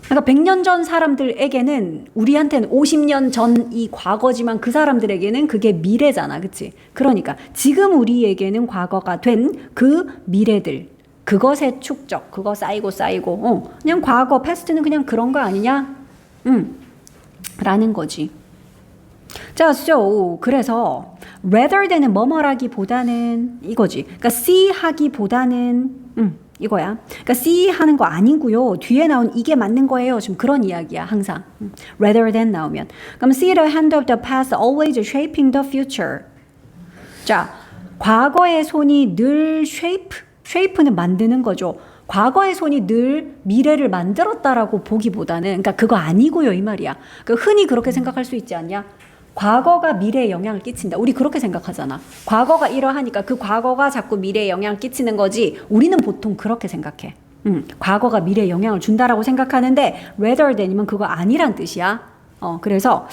그러니까 100년 전 사람들에게는, 우리한테는 50년 전이 과거지만 그 사람들에게는 그게 미래잖아. 그치? 그러니까 지금 우리에게는 과거가 된 그 미래들, 그것의 축적, 그거 쌓이고 그냥 과거, 패스트는 그냥 그런 거 아니냐? 라는 거지. 자, so 그래서 rather than은 뭐뭐라기보다는 이거지. 그러니까 see 하기보다는 이거야. 그러니까 see 하는 거 아니고요. 뒤에 나온 이게 맞는 거예요. 지금 그런 이야기야, 항상. rather than 나오면. 그럼 see the hand of the past always shaping the future. 자, 과거의 손이 늘 shape는 만드는 거죠. 과거의 손이 늘 미래를 만들었다라고 보기보다는, 그러니까 그거 아니고요, 이 말이야. 흔히 그렇게 생각할 수 있지 않냐? 과거가 미래에 영향을 끼친다. 우리 그렇게 생각하잖아. 과거가 이러하니까 그 과거가 자꾸 미래에 영향을 끼치는 거지. 우리는 보통 그렇게 생각해. 과거가 미래에 영향을 준다라고 생각하는데 rather than이면 그거 아니란 뜻이야. 그래서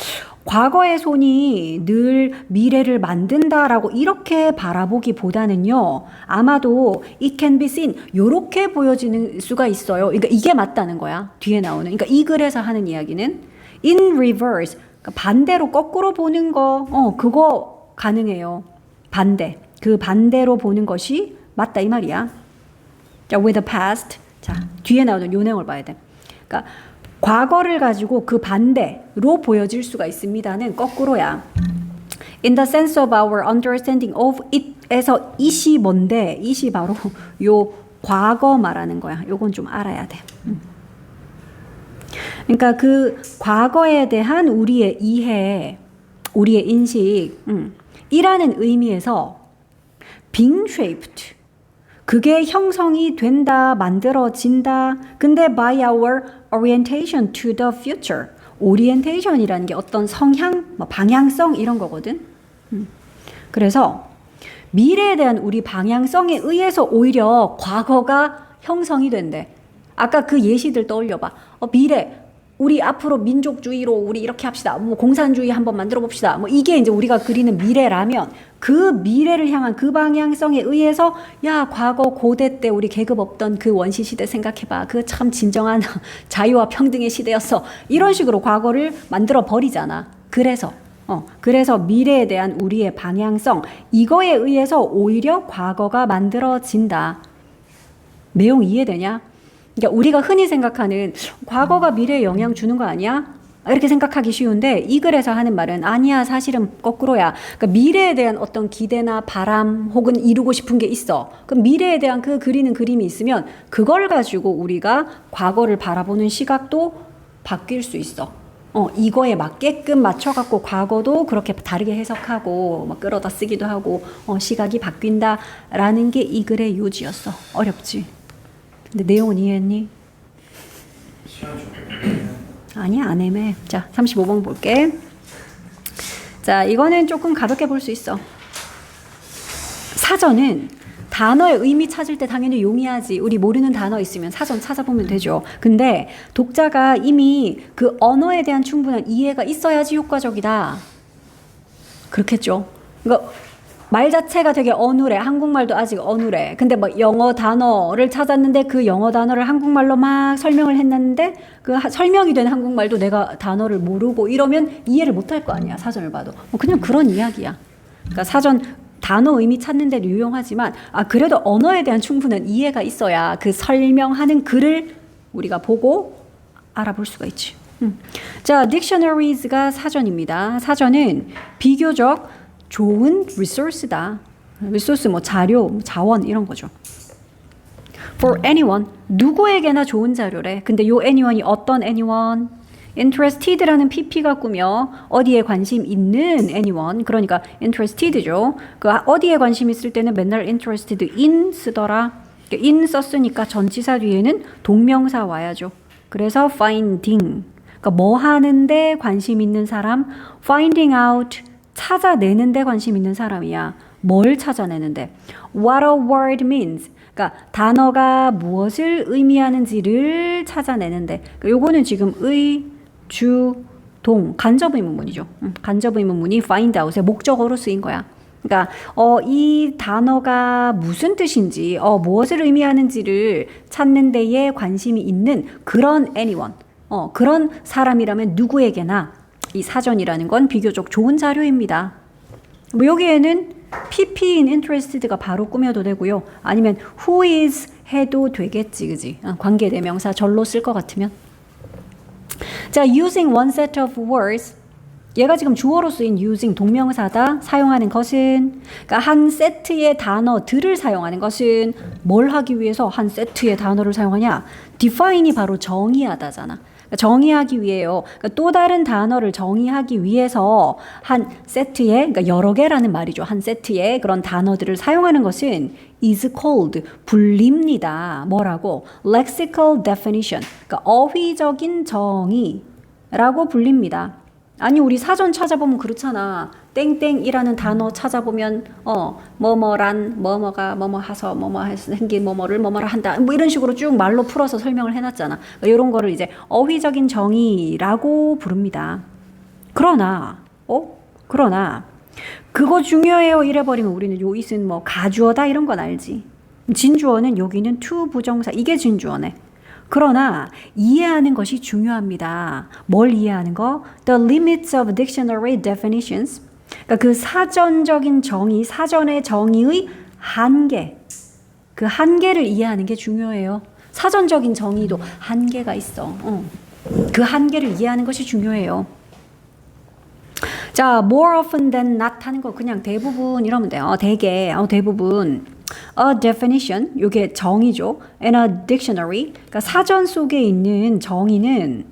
과거의 손이 늘 미래를 만든다라고 이렇게 바라보기보다는요. 아마도 it can be seen 요렇게 보여지는 수가 있어요. 그러니까 이게 맞다는 거야. 뒤에 나오는. 그러니까 이 글에서 하는 이야기는 in reverse 그러니까 반대로 거꾸로 보는 거 그거 가능해요. 반대. 그 반대로 보는 것이 맞다 이 말이야. 자, with the past. 자, 뒤에 나오는 요 내용을 봐야 돼. 그러니까 과거를 가지고 그 반대로 보여질 수가 있습니다는 거꾸로야. In the sense of our understanding of it에서 it이 뭔데? it이 바로 요 과거 말하는 거야. 요건 좀 알아야 돼. 그러니까 그 과거에 대한 우리의 이해, 우리의 인식, 이라는 의미에서 being shaped 그게 형성이 된다, 만들어진다. 근데 by our orientation to the future. orientation이라는 게 어떤 성향, 방향성 이런 거거든. 그래서 미래에 대한 우리 방향성에 의해서 오히려 과거가 형성이 된대. 아까 그 예시들 떠올려봐. 미래. 우리 앞으로 민족주의로 우리 이렇게 합시다. 뭐 공산주의 한번 만들어 봅시다. 뭐 이게 이제 우리가 그리는 미래라면 그 미래를 향한 그 방향성에 의해서 야 과거 고대 때 우리 계급 없던 그 원시 시대 생각해봐. 그 참 진정한 자유와 평등의 시대였어. 이런 식으로 과거를 만들어 버리잖아. 그래서 미래에 대한 우리의 방향성 이거에 의해서 오히려 과거가 만들어진다. 내용 이해되냐? 그러니까 우리가 흔히 생각하는 과거가 미래에 영향 주는 거 아니야? 이렇게 생각하기 쉬운데 이 글에서 하는 말은 아니야 사실은 거꾸로야. 그러니까 미래에 대한 어떤 기대나 바람 혹은 이루고 싶은 게 있어. 그럼 미래에 대한 그 그리는 그림이 있으면 그걸 가지고 우리가 과거를 바라보는 시각도 바뀔 수 있어. 이거에 맞게끔 맞춰갖고 과거도 그렇게 다르게 해석하고 막 끌어다 쓰기도 하고 시각이 바뀐다라는 게 이 글의 요지였어. 어렵지? 근데 내용은 이해했니? 아니야 안 애매. 자 35번 볼게. 자 이거는 조금 가볍게 볼 수 있어. 사전은 단어의 의미 찾을 때 당연히 용이하지. 우리 모르는 단어 있으면 사전 찾아보면 되죠. 근데 독자가 이미 그 언어에 대한 충분한 이해가 있어야지 효과적이다. 그렇겠죠. 그러니까 말 자체가 되게 어눌해. 한국말도 아직 어눌해. 근데 뭐 영어 단어를 찾았는데 그 영어 단어를 한국말로 막 설명을 했는데 그 설명이 된 한국말도 내가 단어를 모르고 이러면 이해를 못할 거 아니야. 사전을 봐도. 그냥 그런 이야기야. 그러니까 사전 단어 의미 찾는 데도 유용하지만 그래도 언어에 대한 충분한 이해가 있어야 그 설명하는 글을 우리가 보고 알아볼 수가 있지. 자, dictionaries가 사전입니다. 사전은 비교적 좋은 resource다. resource 뭐 자료, 자원 이런 거죠. For anyone 누구에게나 좋은 자료래. 근데 요 anyone이 어떤 anyone? interested라는 pp가 꾸며 어디에 관심 있는 anyone 그러니까 interested죠. 그 어디에 관심 있을 때는 맨날 interested in 쓰더라. in 썼으니까 전치사 뒤에는 동명사 와야죠. 그래서 finding 그러니까 뭐 하는데 관심 있는 사람 finding out 찾아내는데 관심 있는 사람이야. 뭘 찾아내는데 what a word means 그러니까 단어가 무엇을 의미하는지를 찾아내는데 그러니까 요거는 지금 주, 동, 간접의문문이죠. 간접의문문이 find out의 목적어로 쓰인 거야. 그러니까 이 단어가 무슨 뜻인지, 무엇을 의미하는지를 찾는 데에 관심이 있는 그런 anyone, 그런 사람이라면 누구에게나 이 사전이라는 건 비교적 좋은 자료입니다. 뭐 여기에는 PP인 interested가 바로 꾸며도 되고요. 아니면 who is 해도 되겠지, 그지? 관계대명사 절로 쓸 것 같으면. 자, using one set of words. 얘가 지금 주어로 쓰인 using 동명사다. 사용하는 것은 그러니까 한 세트의 단어들을 사용하는 것은 뭘 하기 위해서 한 세트의 단어를 사용하냐? define이 바로 정의하다잖아. 그러니까 정의하기 위해요. 그러니까 또 다른 단어를 정의하기 위해서 한 세트의 그러니까 여러 개라는 말이죠. 한 세트의 그런 단어들을 사용하는 것은 is called 불립니다. 뭐라고? lexical definition. 그러니까 어휘적인 정의라고 불립니다. 아니 우리 사전 찾아보면 그렇잖아. 땡땡이라는 단어 찾아보면 뭐뭐란 뭐뭐가 뭐뭐하서 뭐뭐해서 생긴 뭐뭐를 뭐뭐라 한다. 뭐 이런 식으로 쭉 말로 풀어서 설명을 해놨잖아. 이런 거를 이제 어휘적인 정의라고 부릅니다. 그러나 그거 중요해요 이래버리면 우리는 요 있은 뭐 가주어다 이런 건 알지. 진주어는 여기는 to 부정사 이게 진주어네. 그러나 이해하는 것이 중요합니다. 뭘 이해하는 거? The limits of dictionary definitions. 그러니까 그 사전적인 정의, 사전의 정의의 한계. 그 한계를 이해하는 게 중요해요. 사전적인 정의도 한계가 있어. 그 한계를 이해하는 것이 중요해요. 자, more often than not 하는 거 그냥 대부분 이러면 돼요. 대부분. A definition, 이게 정의죠. And a dictionary, 그러니까 사전 속에 있는 정의는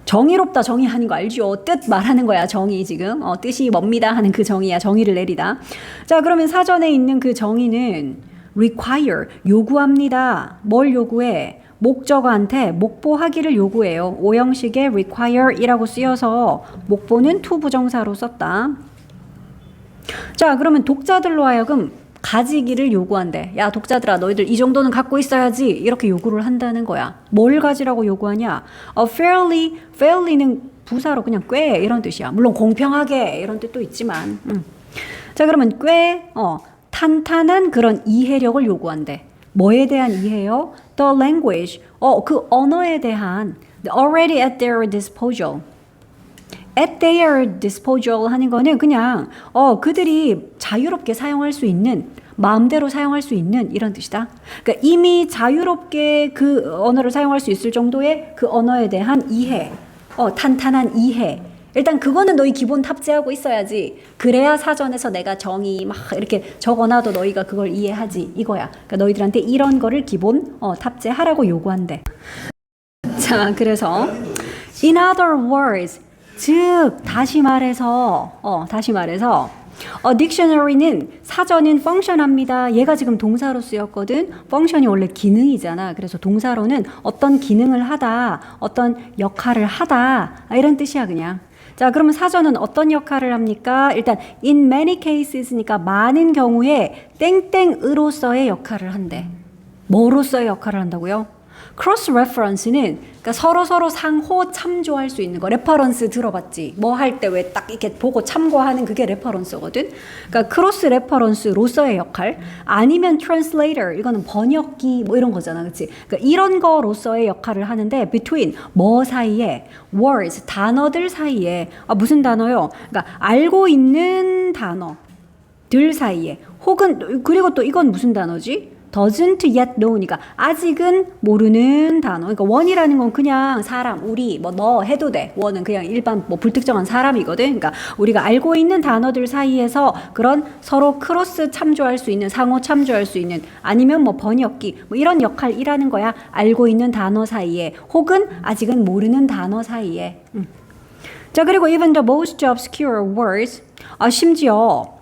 정의롭다 정의하는 거 알죠? 뜻 말하는 거야 정의 지금. 뜻이 뭡니다 하는 그 정의야. 정의를 내리다. 자, 그러면 사전에 있는 그 정의는 require, 요구합니다. 뭘 요구해? 목적어한테 목보하기를 요구해요. 오형식의 require이라고 쓰여서 목보는 to 부정사로 썼다. 자, 그러면 독자들로 하여금 가지기를 요구한대. 야, 독자들아, 너희들 이 정도는 갖고 있어야지. 이렇게 요구를 한다는 거야. 뭘 가지라고 요구하냐? fairly는 부사로 그냥 꽤 이런 뜻이야. 물론 공평하게 이런 뜻도 있지만. 자, 그러면 꽤 탄탄한 그런 이해력을 요구한대. 뭐에 대한 이해요? The language. 그 언어에 대한 already at their disposal. at their disposal 하는 거는 그냥 그들이 자유롭게 사용할 수 있는 마음대로 사용할 수 있는 이런 뜻이다. 그러니까 이미 자유롭게 그 언어를 사용할 수 있을 정도의 그 언어에 대한 이해, 탄탄한 이해. 일단 그거는 너희 기본 탑재하고 있어야지. 그래야 사전에서 내가 정의 막 이렇게 적어놔도 너희가 그걸 이해하지 이거야. 그러니까 너희들한테 이런 거를 기본 탑재하라고 요구한대. 자, 그래서 in other words, 즉 다시 말해서 딕셔너리는 사전은 펑션합니다. 얘가 지금 동사로 쓰였거든. 펑션이 원래 기능이잖아. 그래서 동사로는 어떤 기능을 하다, 어떤 역할을 하다 이런 뜻이야 그냥. 자, 그러면 사전은 어떤 역할을 합니까? 일단 in many cases니까 많은 경우에 땡땡으로서의 역할을 한대. 뭐로서의 역할을 한다고요? 크로스 레퍼런스는 그러니까 서로 상호 참조할 수 있는 거. 레퍼런스 들어봤지? 뭐 할 때 왜 딱 이렇게 보고 참고하는 그게 레퍼런스거든. 그러니까 크로스 레퍼런스로서의 역할. 아니면 트랜슬레이터 이거는 번역기 뭐 이런 거잖아, 그렇지? 그러니까 이런 거로서의 역할을 하는데 between 뭐 사이에 words 단어들 사이에 무슨 단어요? 그러니까 알고 있는 단어들 사이에 혹은 그리고 또 이건 무슨 단어지? doesn't yet know니까 아직은 모르는 단어. 그러니까 원이라는 건 그냥 사람, 우리, 뭐 너 해도 돼. 원은 그냥 일반 뭐 불특정한 사람이거든. 그러니까 우리가 알고 있는 단어들 사이에서 그런 서로 크로스 참조할 수 있는, 상호 참조할 수 있는, 아니면 뭐 번역기, 뭐 이런 역할이라는 거야. 알고 있는 단어 사이에, 혹은 아직은 모르는 단어 사이에. 자, 그리고 even the most obscure words, 심지어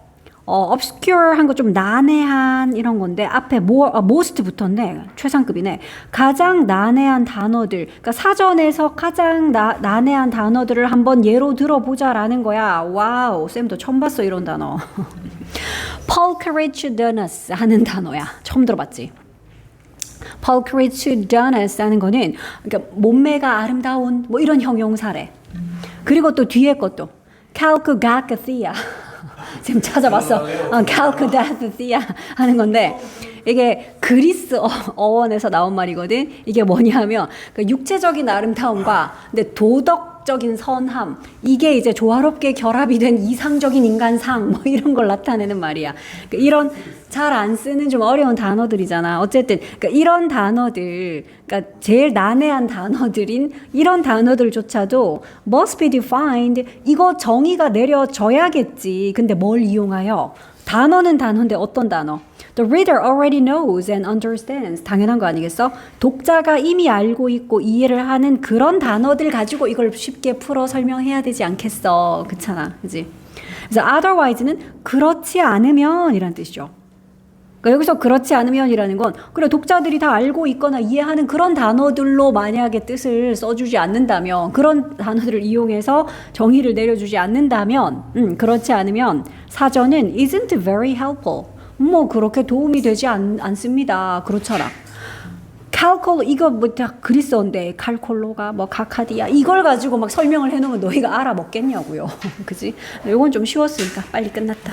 obscure한 거 좀 난해한 이런 건데 앞에 most 붙었네. 최상급이네. 가장 난해한 단어들. 그러니까 사전에서 가장 난해한 단어들을 한번 예로 들어보자라는 거야. 와우, 쌤도 처음 봤어 이런 단어. pulchritudinous 하는 단어야. 처음 들어봤지? pulchritudinous 하는 거는 그러니까 몸매가 아름다운 뭐 이런 형용사래. 그리고 또 뒤에 것도 calcogagathia. 지금 찾아봤어. calcogagathia 하는 건데 이게 그리스 어원에서 나온 말이거든. 이게 뭐냐면 그 육체적인 아름다움과 근데 도덕적인 선함 이게 이제 조화롭게 결합이 된 이상적인 인간상 뭐 이런 걸 나타내는 말이야. 그러니까 이런 잘 안 쓰는 좀 어려운 단어들이잖아. 어쨌든 그러니까 이런 단어들, 그러니까 제일 난해한 단어들인 이런 단어들조차도 must be defined. 이거 정의가 내려져야겠지. 근데 뭘 이용하여? 단어는 단어인데 어떤 단어? The reader already knows and understands. 당연한 거 아니겠어? 독자가 이미 알고 있고 이해를 하는 그런 단어들 가지고 이걸 쉽게 풀어 설명해야 되지 않겠어. 그렇잖아. 그지? 그래서 otherwise는 그렇지 않으면 이란 뜻이죠. 그러니까 여기서 그렇지 않으면이라는 건 그래 독자들이 다 알고 있거나 이해하는 그런 단어들로 만약에 뜻을 써주지 않는다면 그런 단어들을 이용해서 정의를 내려주지 않는다면 그렇지 않으면 사전은 isn't very helpful. 뭐 그렇게 도움이 되지 않습니다. 그렇잖아. 칼콜로 이거 뭐 다 그리스어인데 칼콜로가 뭐 가카디아 이걸 가지고 막 설명을 해놓으면 너희가 알아먹겠냐고요. 그지? 이건 좀 쉬웠으니까 빨리 끝났다.